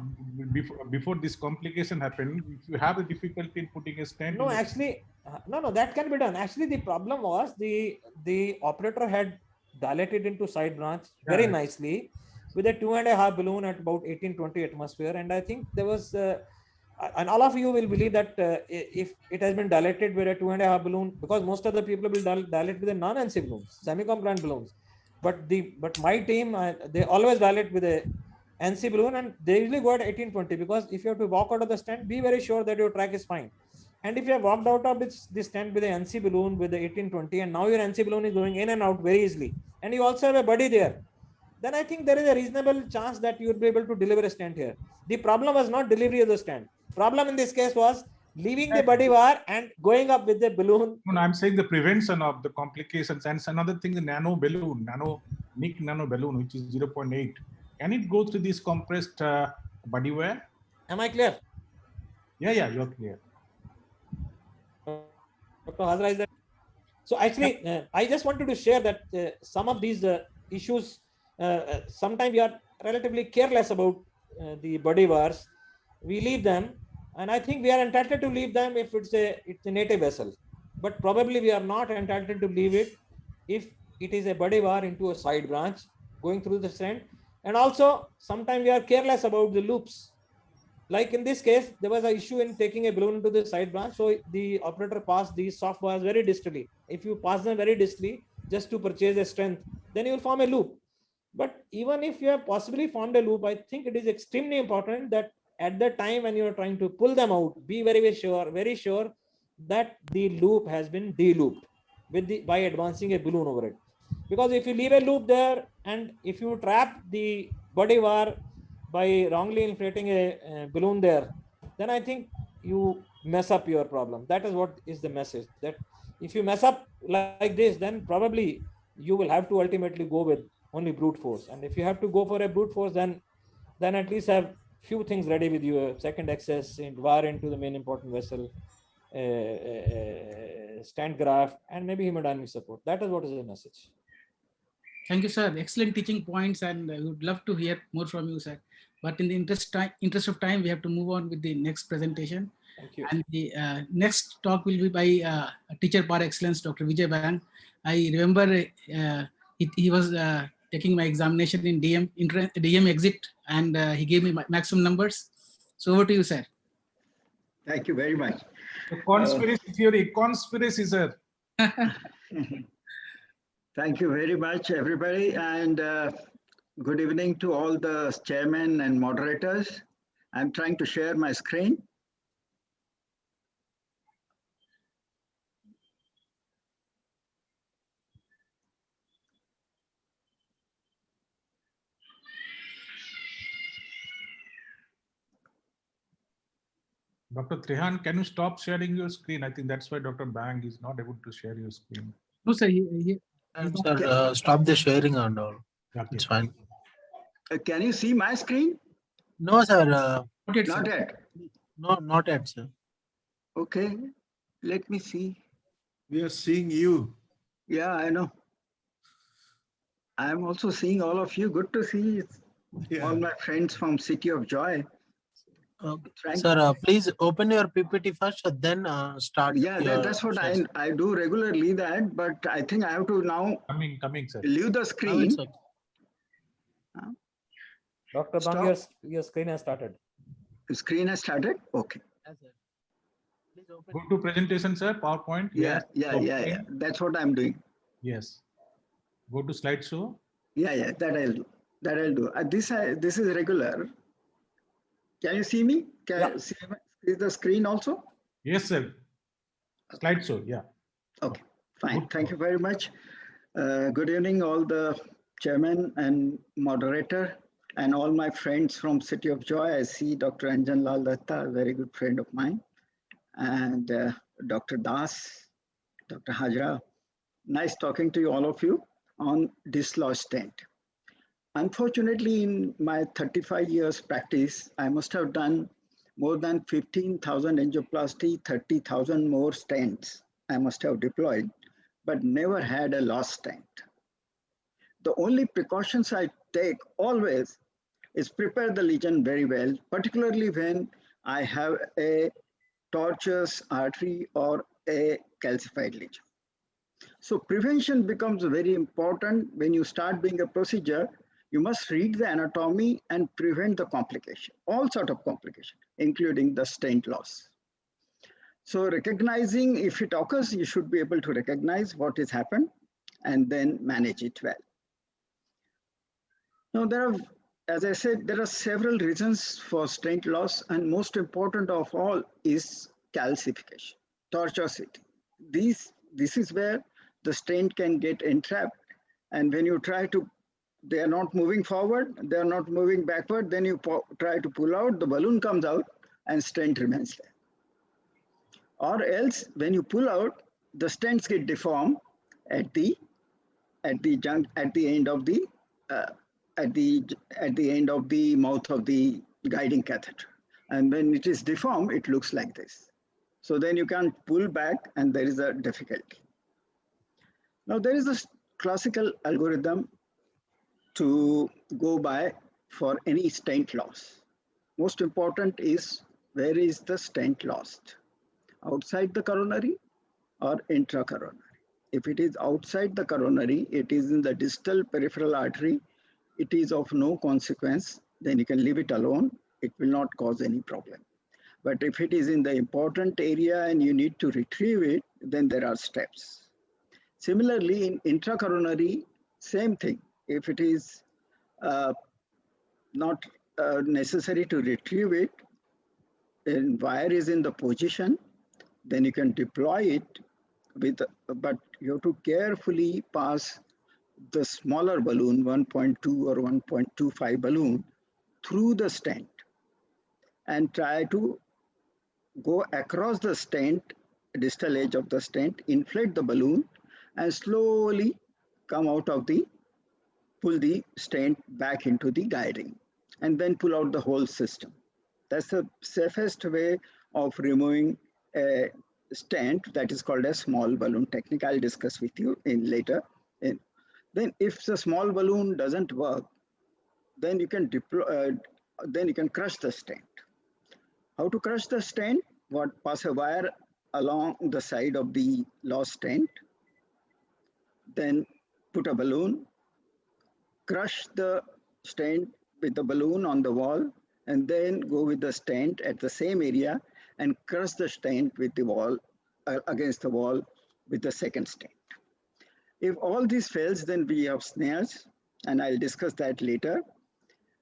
F: before this complication happened. If you have a difficulty in putting a stent.
H: No, actually, no, that can be done. Actually, the problem was the operator had dilated into side branch very nicely with a 2.5 balloon at about 18-20 atmosphere. And I think there was, and all of you will believe that if it has been dilated with a 2.5 balloon, because most of the people will dilate with a non-NC balloons, semi-compliant balloons. But my team, they always dilate with a NC balloon, and they usually go at 18-20, because if you have to walk out of the stand, be very sure that your track is fine. And if you have walked out of this stand with the NC balloon with the 18-20, and now your NC balloon is going in and out very easily, and you also have a buddy there, then I think there is a reasonable chance that you will be able to deliver a stand here. The problem was not delivery of the stand. Problem in this case was leaving the buddy bar and going up with the balloon.
F: No, I'm saying the prevention of the complications. And another thing, the nano balloon, nano balloon, which is 0.8. Can it go through this compressed body wear?
H: Am I clear?
F: Yeah, you're clear.
H: Dr. Hazra, is that? So actually, I just wanted to share that some of these issues, sometimes we are relatively careless about the body bars. We leave them, and I think we are entitled to leave them if it's a native vessel. But probably we are not entitled to leave it if it is a body bar into a side branch going through the stand. And also, sometimes we are careless about the loops. Like in this case, there was an issue in taking a balloon into the side branch. So the operator passed these soft bars very distally. If you pass them very distally, just to purchase a strength, then you will form a loop. But even if you have possibly formed a loop, I think it is extremely important that at the time when you are trying to pull them out, be very sure that the loop has been de-looped by advancing a balloon over it. Because if you leave a loop there, and if you trap the body bar by wrongly inflating a balloon there, then I think you mess up your problem. That is what is the message, that if you mess up like this, then probably you will have to ultimately go with only brute force. And if you have to go for a brute force, then at least have few things ready with you: a second access, wire into the main important vessel, stand graft, and maybe hemodynamic support. That is what is the message.
B: Thank you, sir. Excellent teaching points, and I would love to hear more from you, sir. But in the interest of time, we have to move on with the next presentation.
H: Thank you.
B: And the next talk will be by teacher par excellence, Dr. Vijay Bang. I remember he was taking my examination in DM exit, and he gave me maximum numbers. So over to you, sir.
D: Thank you very much.
F: The conspiracy theory, conspiracy, sir.
D: Thank you very much, everybody, and good evening to all the chairmen and moderators. I'm trying to share my screen.
F: Dr. Trehan, can you stop sharing your screen? I think that's why Dr. Bang is not able to share your screen.
B: No, sir.
J: Sir, stop the sharing and all.
F: Okay.
J: It's fine.
D: Can you see my screen?
J: No, sir.
B: Not yet,
D: Not
B: sir.
D: yet.
J: No, not yet, sir.
D: Okay, let me see.
K: We are seeing you.
D: Yeah, I know. I'm also seeing all of you. Good to see all my friends from City of Joy.
J: Sir, please open your PPT first, then start.
D: Yeah, that's what I do regularly that, but I think I have to now
F: Coming, sir.
D: leave the screen.
H: Dr. Bang, your screen has started.
D: The screen has started? Okay.
F: Go to presentation, sir. PowerPoint.
D: Yeah,
F: Yes.
D: yeah. That's what I'm doing.
F: Yes. Go to slideshow.
D: Yeah, that I'll do. This is regular. Can you see me? Can you see the screen also?
F: Yes, sir. Slideshow. Yeah.
D: Okay, fine. Thank you very much. Good evening, all the chairman and moderator, and all my friends from City of Joy. I see Dr. Anjan Lal Datta, a very good friend of mine, and Dr. Das, Dr. Hajra. Nice talking to you, all of you, on dislodged tent. Unfortunately, in my 35 years practice, I must have done more than 15,000 angioplasty, 30,000 more stents I must have deployed, but never had a lost stent. The only precautions I take always is prepare the lesion very well, particularly when I have a tortuous artery or a calcified lesion. So prevention becomes very important when you start doing a procedure. You must read the anatomy and prevent the complication, all sort of complication, including the stent loss. So recognizing if it occurs, you should be able to recognize what has happened and then manage it well. Now there are, as I said, there are several reasons for stent loss, and most important of all is calcification, tortuosity. This is where the stent can get entrapped, and when you try to, they are not moving forward, they are not moving backward, then you try to pull out, the balloon comes out and stent remains there. Or else when you pull out, the stents get deformed at the end of the mouth of the guiding catheter. And when it is deformed, it looks like this. So then you can't pull back and there is a difficulty. Now there is a classical algorithm to go by for any stent loss. Most important is, where is the stent lost? Outside the coronary or intracoronary? If it is outside the coronary, it is in the distal peripheral artery, it is of no consequence, then you can leave it alone. It will not cause any problem. But if it is in the important area and you need to retrieve it, then there are steps. Similarly, in intracoronary, same thing. If it is not necessary to retrieve it, and wire is in the position, then you can deploy it with, but you have to carefully pass the smaller balloon, 1.2 or 1.25 balloon, through the stent and try to go across the stent, distal edge of the stent, inflate the balloon and slowly come out of the, pull the stent back into the guiding and then pull out the whole system. That's the safest way of removing a stent, that is called a small balloon technique. I'll discuss with you in later. Then if the small balloon doesn't work, then you can deploy, then you can crush the stent. How to crush the stent? What, pass a wire along the side of the lost stent, then put a balloon, crush the stent with the balloon on the wall, and then go with the stent at the same area and crush the stent with the wall, against the wall with the second stent. If all this fails, then we have snares, and I'll discuss that later.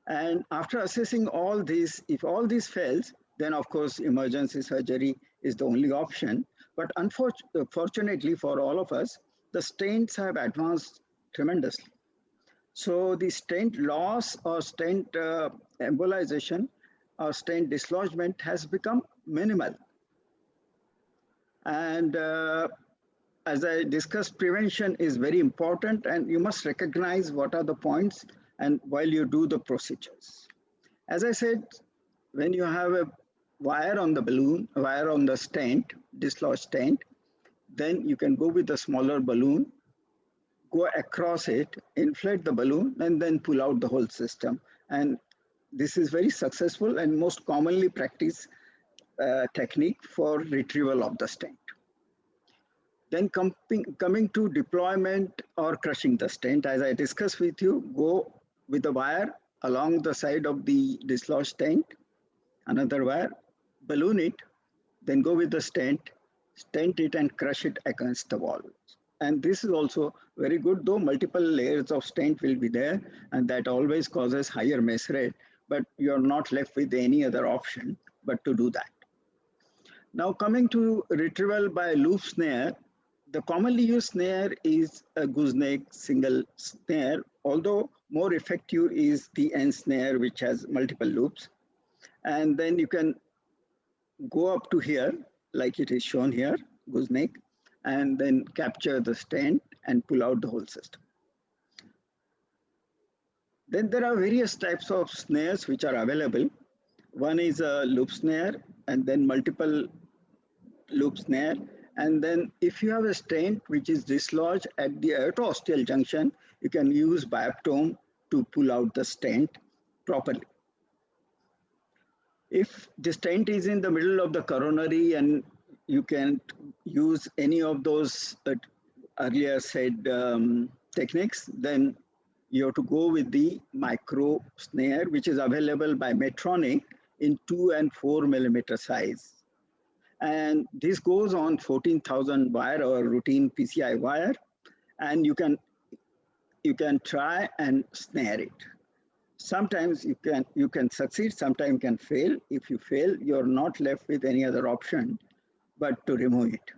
D: And after assessing all this, if all this fails, then of course emergency surgery is the only option. But unfortunately for all of us, the stents have advanced tremendously. So the stent loss or stent embolization or stent dislodgement has become minimal. And as I discussed, prevention is very important, and you must recognize what are the points and while you do the procedures. As I said, when you have a wire on the balloon, a wire on the stent, dislodged stent, then you can go with the smaller balloon, go across it, inflate the balloon, and then pull out the whole system. And this is very successful and most commonly practiced technique for retrieval of the stent. Then coming to deployment or crushing the stent, as I discussed with you, go with the wire along the side of the dislodged stent, another wire, balloon it, then go with the stent it and crush it against the wall. And this is also very good, though multiple layers of stent will be there, and that always causes higher mess rate, but you're not left with any other option but to do that. Now coming to retrieval by loop snare, the commonly used snare is a gooseneck single snare, although more effective is the end snare, which has multiple loops. And then you can go up to here, like it is shown here, gooseneck, and then capture the stent and pull out the whole system. Then there are various types of snares which are available. One is a loop snare, and then multiple loop snare. And then if you have a stent which is dislodged at the aortoosteal junction, you can use bioptome to pull out the stent properly. If the stent is in the middle of the coronary and you can use any of those earlier said techniques, then you have to go with the micro snare, which is available by Medtronic in 2 and 4 millimeter size. And this goes on 14,000 wire or routine PCI wire, and you can try and snare it. Sometimes you can succeed, sometimes you can fail. If you fail, you're not left with any other option but to remove it.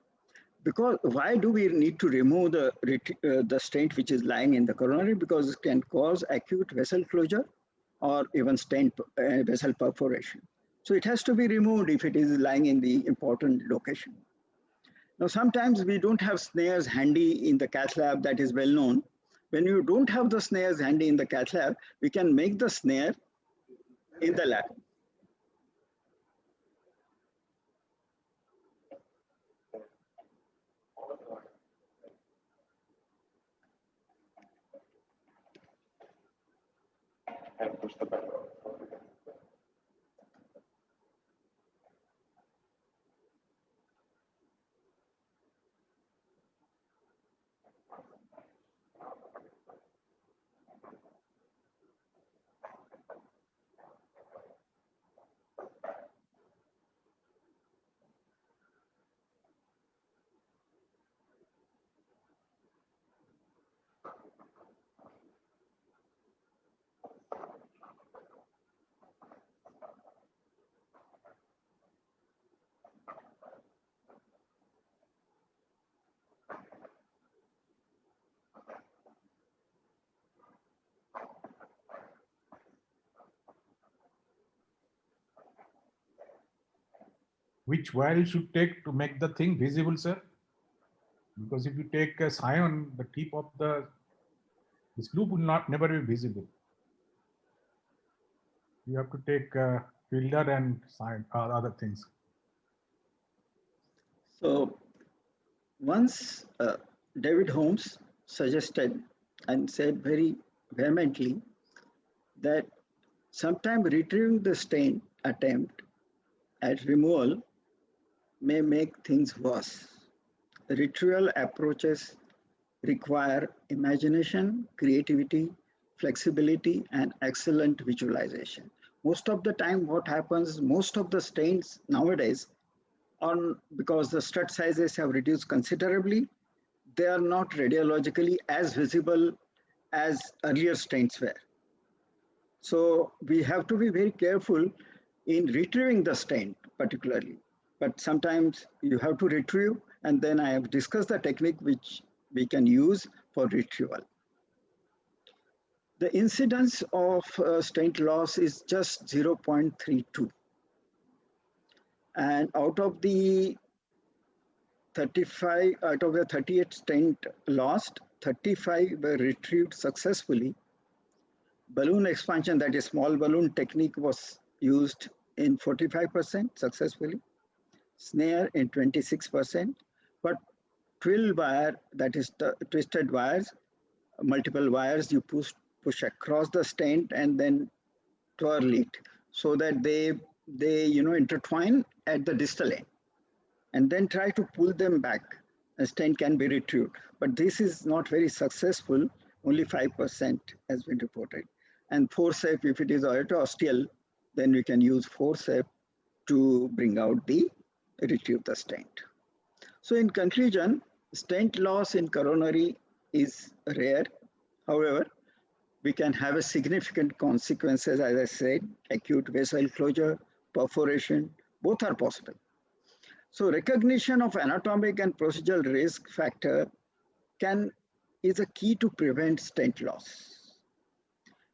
D: Because why do we need to remove the stent which is lying in the coronary? Because it can cause acute vessel closure or even stent vessel perforation. So it has to be removed if it is lying in the important location. Now, sometimes we don't have snares handy in the cath lab, that is well known. When you don't have the snares handy in the cath lab, we can make the snare in the lab.
L: And push the button.
F: Which wire you should take to make the thing visible, sir? Because if you take a scion, the tip of this loop will never be visible. You have to take filter and scion, other things.
D: So once David Holmes suggested and said very vehemently that sometimes retrieving the stent attempt at removal may make things worse. Retrieval approaches require imagination, creativity, flexibility, and excellent visualization. Most of the time, what happens, most of the stents nowadays, because the strut sizes have reduced considerably, they are not radiologically as visible as earlier stents were. So we have to be very careful in retrieving the stent particularly. But sometimes you have to retrieve, and then I have discussed the technique which we can use for retrieval. The incidence of stent loss is just 0.32. And out of the 38 stent lost, 35 were retrieved successfully. Balloon expansion, that is small balloon technique, was used in 45% successfully. Snare in 26%, but twill wire, that is twisted wires, multiple wires, you push across the stent and then twirl it so that they intertwine at the distal end, and then try to pull them back. A stent can be retrieved, but this is not very successful. Only 5% has been reported. And forceps, if it is osteal, then we can use forceps to bring out retrieve the stent. So in conclusion, stent loss in coronary is rare. However, we can have a significant consequences, as I said, acute vessel closure, perforation, both are possible. So recognition of anatomic and procedural risk factor is a key to prevent stent loss.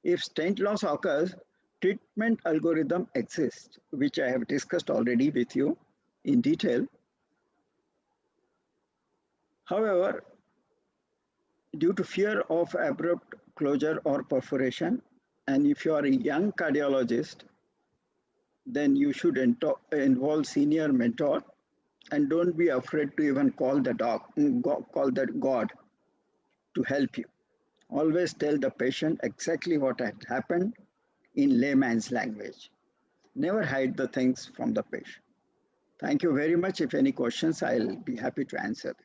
D: If stent loss occurs, treatment algorithm exists, which I have discussed already with you in detail. However, due to fear of abrupt closure or perforation, and if you are a young cardiologist, then you should involve senior mentor, and don't be afraid to even call the God to help you. Always tell the patient exactly what had happened in layman's language. Never hide the things from the patient. Thank you very much. If any questions, I'll be happy to answer them.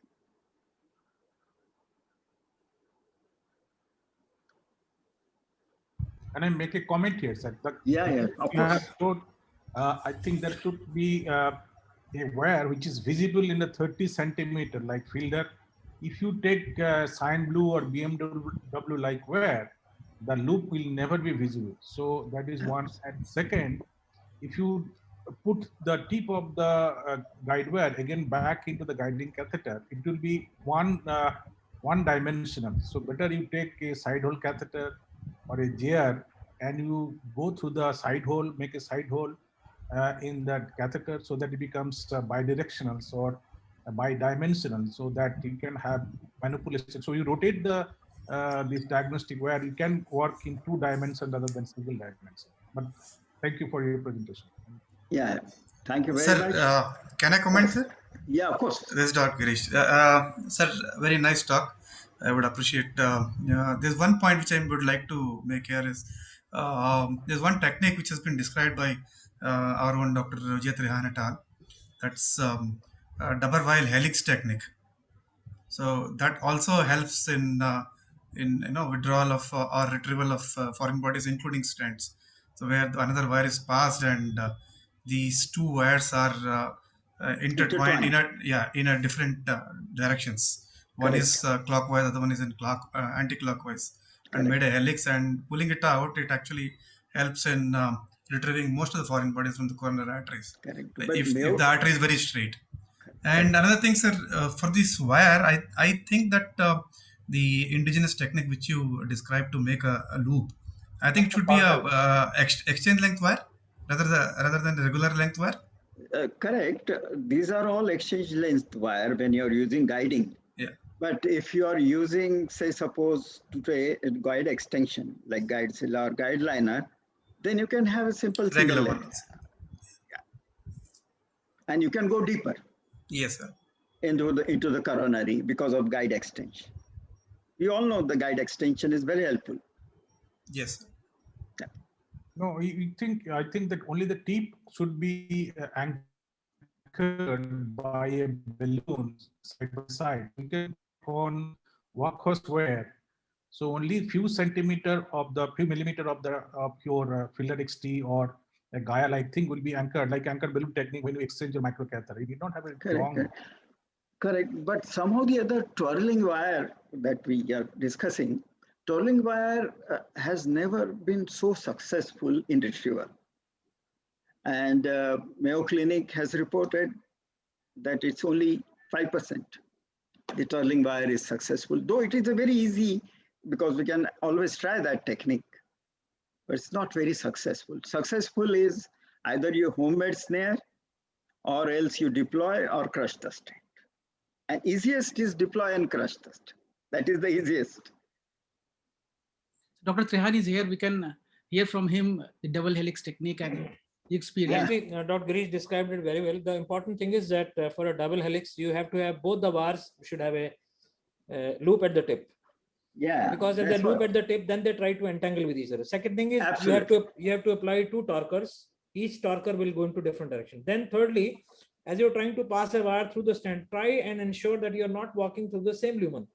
F: Can I make a comment here, sir?
D: Yeah, of
F: You have
D: course.
F: showed, I think there should be a wire which is visible in the 30 centimeter like filter. If you take cyan blue or BMW like wire, the loop will never be visible. So that is one. And second, if you put the tip of the guide wire again back into the guiding catheter, it will be one dimensional. So better you take a side hole catheter or a JR and you go through the side hole, make a side hole in that catheter so that it becomes bidirectional or bidimensional, so that you can have manipulation. So you rotate the this diagnostic where you can work in 2 dimensions rather than single dimension. But thank you for your presentation.
D: Yeah, thank you very
I: Sir,
D: much.
I: can I comment, sir?
D: Yeah, of course.
I: This is Dr. Girish. Sir, very nice talk. I would appreciate. There's one point which I would like to make here is there's one technique which has been described by our own Dr. Vijay Trihan et al. That's double wire helix technique. So that also helps in withdrawal of or retrieval of foreign bodies, including stents. So where another wire is passed and these two wires are intertwined in a different directions. One
D: Correct.
I: is clockwise, other one is in anti-clockwise, and
D: Correct.
I: made a helix. And pulling it out, it actually helps in retrieving most of the foreign bodies from the coronary arteries.
D: Correct.
I: If the artery is very straight. And another thing, sir, for this wire, I think that the indigenous technique which you described to make a loop, I think it should be a exchange length wire rather than the regular length wire.
D: Correct. These are all exchange length wire when you're using guiding.
I: Yeah.
D: But if you are using, say, suppose today a guide extension like GuideZilla or GuideLiner, then you can have a simple
I: Regular
D: single
I: one.
D: length. And you can go deeper.
I: Yes, sir.
D: Into the coronary because of guide extension. You all know the guide extension is very helpful.
I: Yes, sir.
F: No, I think that only the tip should be anchored by a balloon side by side. You can on workhorse wire. So only few millimeter of your filter XT or a Gaia, I think, will be anchored like anchor balloon technique when you exchange your microcatheter. You don't have a long.
D: Correct. But somehow the other twirling wire that we are discussing, twirling wire has never been so successful in retrieval. And Mayo Clinic has reported that it's only 5% the twirling wire is successful, though it is a very easy, because we can always try that technique, but it's not very successful. Successful is either your homemade snare or else you deploy or crush the stent. And easiest is deploy and crush the stent. That is the easiest.
B: Dr. Trihan is here. We can hear from him the double helix technique and the experience.
H: Actually, Dr. Girish described it very well. The important thing is that for a double helix, you have to have both the wires should have a loop at the tip.
D: Yeah.
H: Because if they loop at the tip, then they try to entangle with each other. Second thing is you have to apply 2 torquers. Each torquer will go into different direction. Then thirdly, as you're trying to pass a wire through the stent, try and ensure that you're not walking through the same lumen.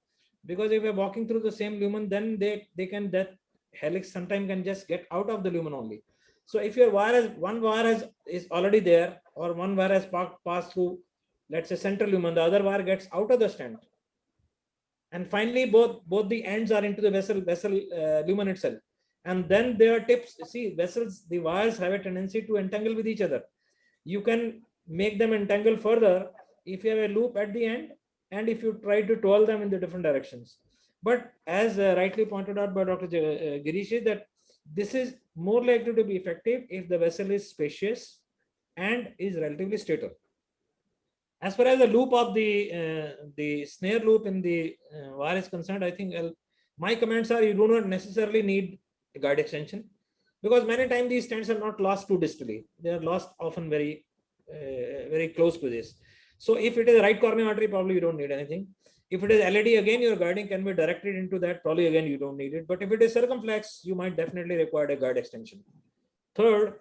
H: Because if you're walking through the same lumen, then that helix sometimes can just get out of the lumen only. So if your one wire is already there, or one wire has passed through, let's say, central lumen, the other wire gets out of the stent. And finally, both the ends are into the vessel lumen itself. And then there are tips. See, vessels, the wires have a tendency to entangle with each other. You can make them entangle further if you have a loop at the end and if you try to twirl them in the different directions. But as rightly pointed out by Dr. Girish, that this is more likely to be effective if the vessel is spacious and is relatively stable. As far as the loop of the snare loop in the wire is concerned, I think my comments are you do not necessarily need a guide extension, because many times these stents are not lost too distally. They are lost often very close to this. So if it is a right coronary artery, probably you don't need anything. If it is LAD, again, your guiding can be directed into that. Probably again, you don't need it. But if it is circumflex, you might definitely require a guide extension. Third,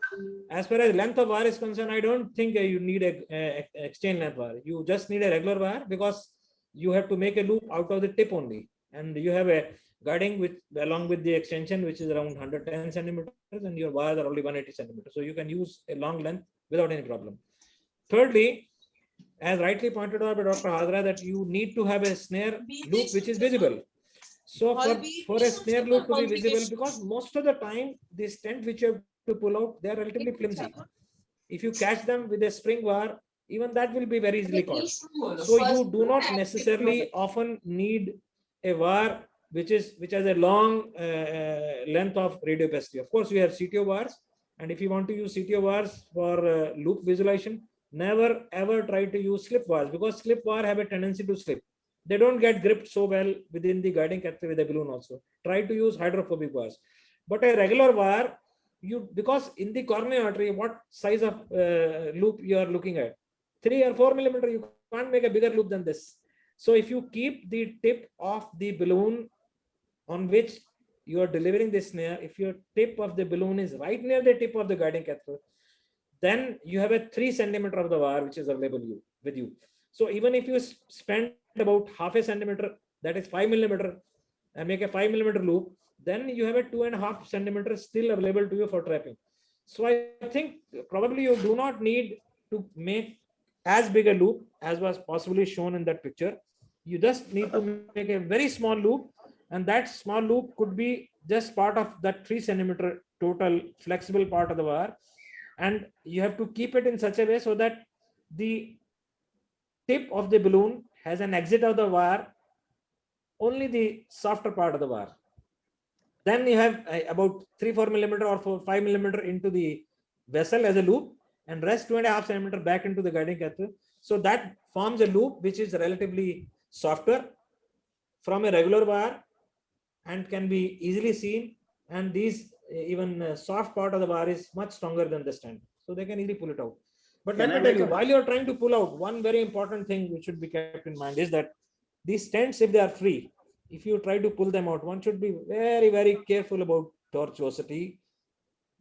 H: as far as length of wire is concerned, I don't think you need a exchange length wire. You just need a regular wire, because you have to make a loop out of the tip only. And you have a guiding with along with the extension, which is around 110 centimeters, and your wires are only 180 centimeters. So you can use a long length without any problem. Thirdly, as rightly pointed out by Dr. Hadra, that you need to have a snare loop which is visible. So for a snare loop to be visible, because most of the time the stent which you have to pull out, they are relatively flimsy. If you catch them with a spring wire, even that will be very easily caught. So you do not necessarily often need a wire which has a long length of radio opacity. Of course, we have CTO wires, and if you want to use CTO wires for loop visualization, never ever try to use slip wires, because slip wire have a tendency to slip. They don't get gripped so well within the guiding catheter with the balloon also. Try to use hydrophobic wires. But a regular wire, because in the coronary artery, what size of loop you are looking at? 3 or 4 millimeter, you can't make a bigger loop than this. So if you keep the tip of the balloon on which you are delivering the snare, if your tip of the balloon is right near the tip of the guiding catheter, then you have a 3 centimeter of the wire which is available with you. So even if you spend about half a centimeter, that is 5 millimeter, and make a 5 millimeter loop, then you have a 2.5 centimeters still available to you for trapping. So I think probably you do not need to make as big a loop as was possibly shown in that picture. You just need to make a very small loop, and that small loop could be just part of that 3 centimeter total flexible part of the wire. And you have to keep it in such a way so that the tip of the balloon has an exit of the wire, only the softer part of the wire. Then you have about 3-4 millimeter or 5 millimeter into the vessel as a loop, and rest 2.5 centimeter back into the guiding catheter. So that forms a loop which is relatively softer from a regular wire and can be easily seen. And these even soft part of the wire is much stronger than the stent, so they can easily pull it out. But let me tell you, while you're trying to pull out, one very important thing which should be kept in mind is that these stents, if they are free, if you try to pull them out, one should be very, very careful about tortuosity,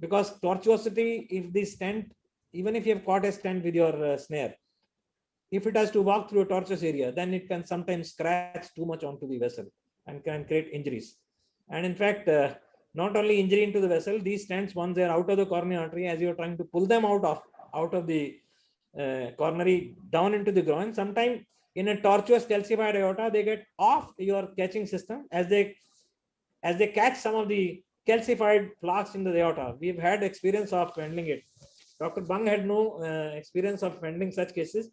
H: because tortuosity, if the stent, even if you have caught a stent with your snare, if it has to walk through a tortuous area, then it can sometimes scratch too much onto the vessel and can create injuries. And in fact, not only injury into the vessel, these stents, once they are out of the coronary artery, as you are trying to pull them out of the coronary down into the groin, sometimes in a tortuous calcified aorta, they get off your catching system as they catch some of the calcified plaques in the aorta. We've had experience of handling it. Dr. Bang had no experience of handling such cases.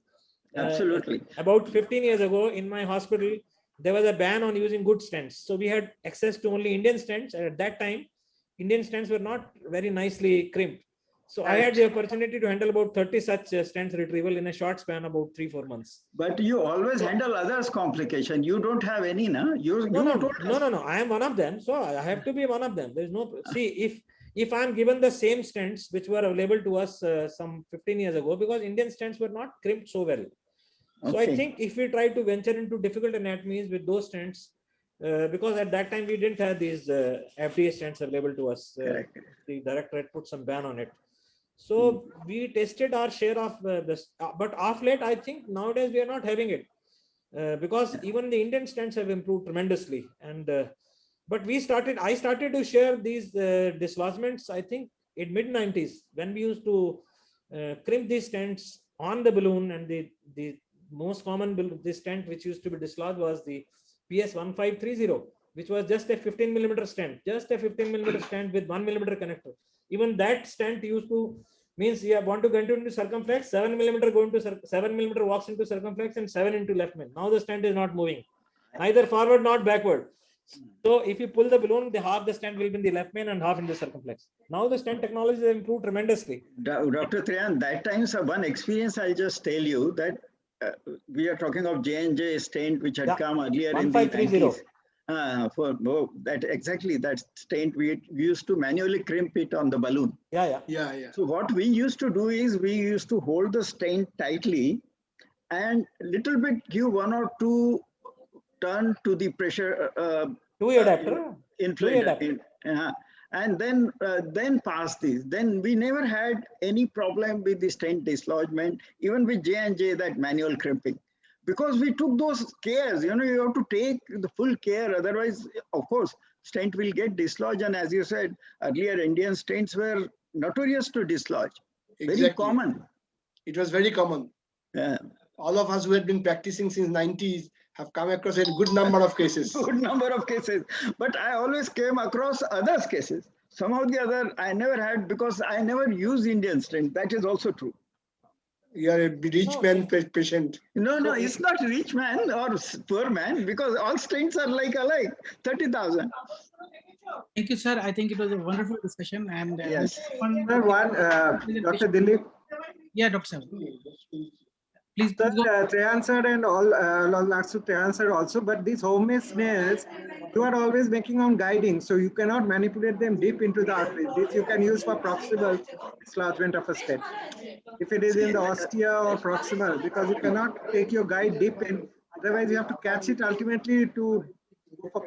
D: Absolutely.
H: About 15 years ago in my hospital, there was a ban on using good stents. So we had access to only Indian stents. And at that time, Indian stents were not very nicely crimped. So I had the opportunity to handle about 30 such stents retrieval in a short span, about 3-4 months.
D: But you always handle others' complication. You don't have any, no?
H: No. I am one of them. So I have to be one of them. There's no, see, if I'm given the same stents which were available to us some 15 years ago, because Indian stents were not crimped so well. So I think if we try to venture into difficult anatomies with those stents, because at that time we didn't have these FDA stents available to us. The director had put some ban on it. So we tested our share of this, but of late, I think nowadays we are not having it because even the Indian stents have improved tremendously. And but I started to share these dislodgements, I think in mid-90s, when we used to crimp these stents on the balloon, and the most common stent which used to be dislodged was the PS1530, which was just a 15 millimeter stent, with 1 millimeter connector. Even that stent used to means you want to go into circumflex, 7 millimeter go into 7 millimeter walks into circumflex and 7 into left main. Now the stent is not moving, neither forward nor backward. So if you pull the balloon, half the stent will be in the left main and half in the circumflex. Now the stent technology has improved tremendously.
D: Dr. Trian, that time, one experience I'll just tell you that we are talking of J&J stent which had come earlier in the 90s. That stent, we used to manually crimp it on the balloon.
H: Yeah.
D: So what we used to do is we used to hold the stent tightly and little bit give 1 or 2 turn to the pressure inflator, and then pass this. Then we never had any problem with the stent dislodgement, even with J&J, that manual crimping. because we took those cares. You know, you have to take the full care. Otherwise, of course, stent will get dislodged. And as you said earlier, Indian stents were notorious to dislodge. Very
G: Exactly.
D: common.
G: It was very common.
D: Yeah.
G: All of us who had been practicing since 90s have come across a good number of cases.
D: Good number of cases. But I always came across others' cases. Some of the other I never had because I never used Indian stent. That is also true.
G: You are a rich man patient.
D: No, no, it's not rich man or poor man because all stents are like alike, 30,000.
B: Thank you, sir. I think it was a wonderful discussion. And
D: Yes.
M: Dr. Dilip.
B: Yeah, Dr. Sir. Please,
M: Sir,
B: please go.
M: Trehan sir and all, last to Trehan sir also, but these homemade snares, you are always making on guiding, so you cannot manipulate them deep into the artery. This you can use for proximal dislodgement of a stent. If it is in the ostia or proximal, because you cannot take your guide deep in, otherwise you have to catch it ultimately to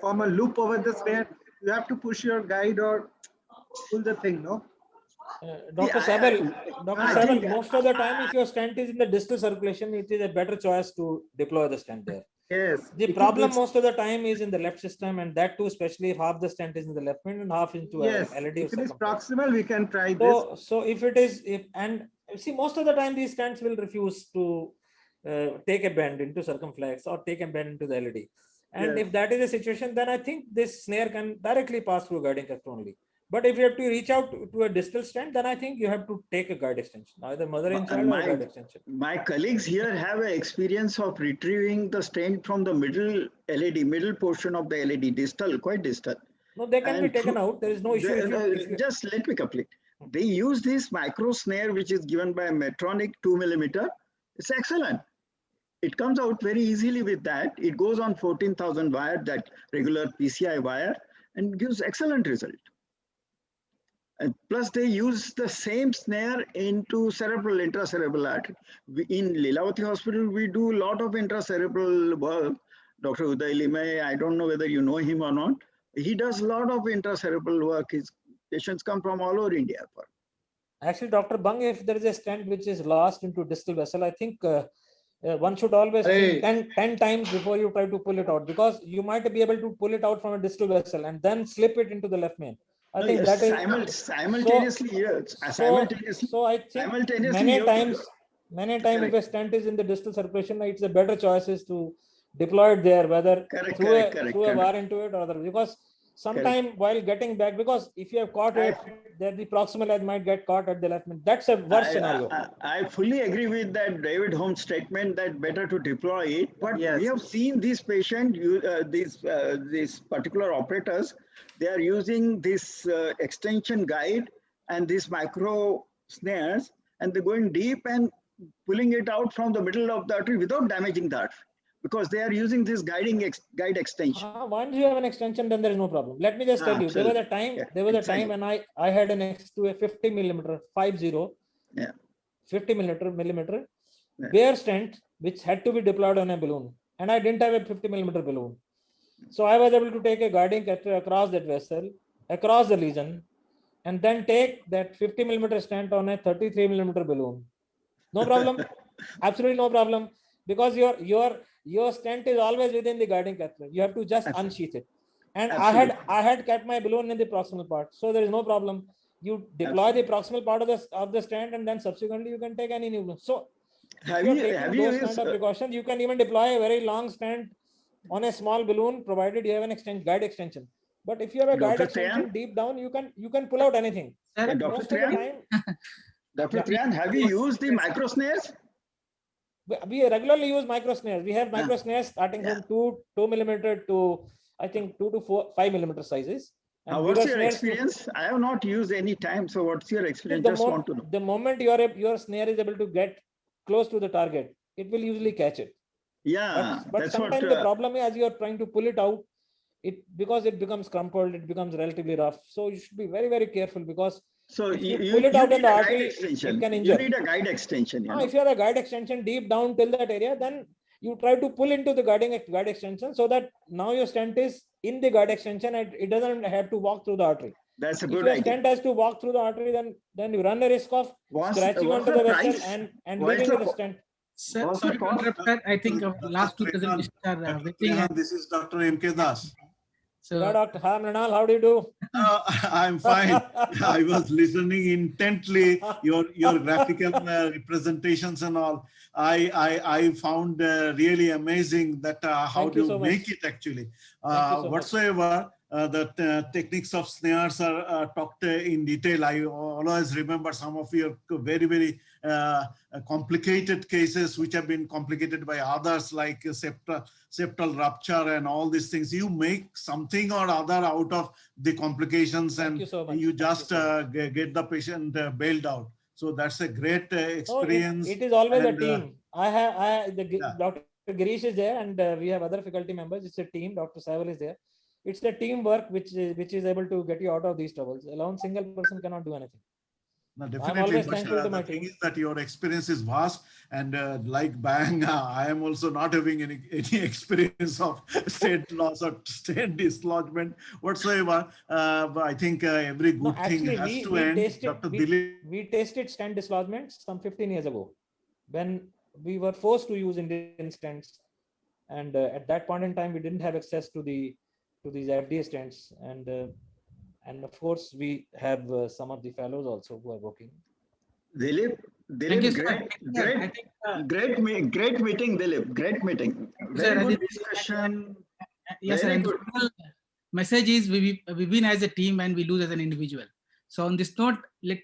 M: form a loop over the snare. You have to push your guide or pull the thing, no?
H: Dr. Sabel, most of the time, if your stent is in the distal circulation, it is a better choice to deploy the stent there.
M: Yes.
H: The problem most of the time is in the left system, and that too, especially if half the stent is in the left vein and half into
M: Yes,
H: a LAD.
M: if it is proximal, we can try this.
H: So if it is, and see, most of the time these stents will refuse to take a bend into circumflex or take a bend into the LAD. And
M: Yes.
H: if that is the situation, then I think this snare can directly pass through guiding catheter only. But if you have to reach out to a distal stent, then I think you have to take a guide extension, either mother in child or guide extension.
D: My colleagues here have an experience of retrieving the stent from the middle LAD, middle portion of the LAD, distal, quite distal.
H: No, they can be taken out. There is no issue. If you,
D: Just let me complete. They use this micro snare, which is given by Medtronic 2 millimeter. It's excellent. It comes out very easily with that. It goes on 14,000 wire, that regular PCI wire, and gives excellent result. And plus they use the same snare into cerebral, intracerebral artery. In Lilavati Hospital, we do a lot of intracerebral work. Dr. Uday Limay, I don't know whether you know him or not. He does a lot of intracerebral work. His patients come from all over India.
H: Actually, Dr. Bang, if there is a stent which is lost into distal vessel, I think one should always think 10 times before you try to pull it out, because you might be able to pull it out from a distal vessel and then slip it into the left main. I think that is
D: simultaneously.
H: So I think many times if a stent is in the distal circulation, it's a better choice is to deploy it there, whether through a wire into it or other, because sometime while getting back, because if you have caught it, then the proximal edge might get caught at the left main. That's a worse scenario.
D: I fully agree with that David Holmes statement that better to deploy it. But we have seen these patients, these particular operators, they are using this extension guide and these micro snares, and they're going deep and pulling it out from the middle of the artery without damaging the artery, because they are using this guide extension.
H: Once you have an extension, then there is no problem. Let me just tell you, there was a time when I had an X2, a 50 millimeter, 50 millimeter bare stent, which had to be deployed on a balloon. And I didn't have a 50 millimeter balloon. So I was able to take a guiding catheter across that vessel, across the lesion, and then take that 50 millimeter stent on a 33 millimeter balloon. No problem. Absolutely no problem. Because your stent is always within the guiding catheter. You have to just unsheath it. And I had kept my balloon in the proximal part, so there is no problem. You deploy the proximal part of the stent, and then subsequently you can take any new balloon. So if you are taking those kind of precautions, you can even deploy a very long stent on a small balloon, provided you have an guide extension. But if you have a guide extension deep down, you can pull out anything.
D: Dr. Trehan, have you used the micro snares?
H: We regularly use micro snares. We have micro snares starting from 2 millimeter to I think 2 to 5 millimeter sizes. And
D: what's your experience? I have not used any time. So what's your experience? Just want to know.
H: The moment your snare is able to get close to the target, it will usually catch it.
D: Yeah,
H: but sometimes the problem is as you are trying to pull it out, because it becomes crumpled, it becomes relatively rough. So you should be very, very careful, because if you pull it out in the artery, it can injure.
D: You need a guide extension.
H: If you have a guide extension deep down till that area, then you try to pull into the guide extension, so that now your stent is in the guide extension and it doesn't have to walk through the artery.
D: That's a good
H: idea.
D: idea.
H: If your stent has to walk through the artery, then you run the risk of scratching onto the vessel and leaving the stent.
B: Sir,
K: Also
B: sorry to
K: call-
B: interrupt, sir. I think last two presentations are waiting. and
K: This is Dr. M.K. Das.
B: So,
H: Dr. Mrinal, how do you do?
K: I'm fine. I was listening intently your graphical representations and all. I found really amazing that how
H: Thank you
K: to
H: so much.
K: make it actually.
H: Thank you so much.
K: Whatsoever the techniques of snares are talked in detail. I always remember some of your very complicated cases which have been complicated by others, like septal rupture and all these things. You make something or other out of the complications,
H: Thank
K: and
H: you so much.
K: you
H: Thank you
K: just
H: so much.
K: get the patient bailed out. So that's a great
H: No,
K: experience.
H: it is always a
K: and,
H: team.
K: yeah.
H: Dr. Girish is there, and we have other faculty members. It's a team. Dr. Saval is there. It's the teamwork which is able to get you out of these troubles. Alone, single person cannot do anything.
K: No,
H: I'm
K: definitely.
H: always
K: But,
H: thankful to my
K: the thing
H: team.
K: is that your experience is vast, and like Bang, I am also not having any experience of stent loss or stent dislodgement whatsoever. But I think every good thing
H: Actually,
K: has to
H: we
K: end.
H: tasted
K: Dr. Dilip,
H: we tasted stent dislodgements some 15 years ago when we were forced to use Indian stents, and at that point in time we didn't have access to these FDA stents, and of course we have some of the fellows also who are working.
D: Dilip,
B: Thank you, sir.
D: great meeting, Dilip. Great meeting. Very
B: Sir,
D: good discussion.
B: yes, sir.
D: Very
B: And the
D: good.
B: final message is we win as a team and we lose as an individual. So on this note, let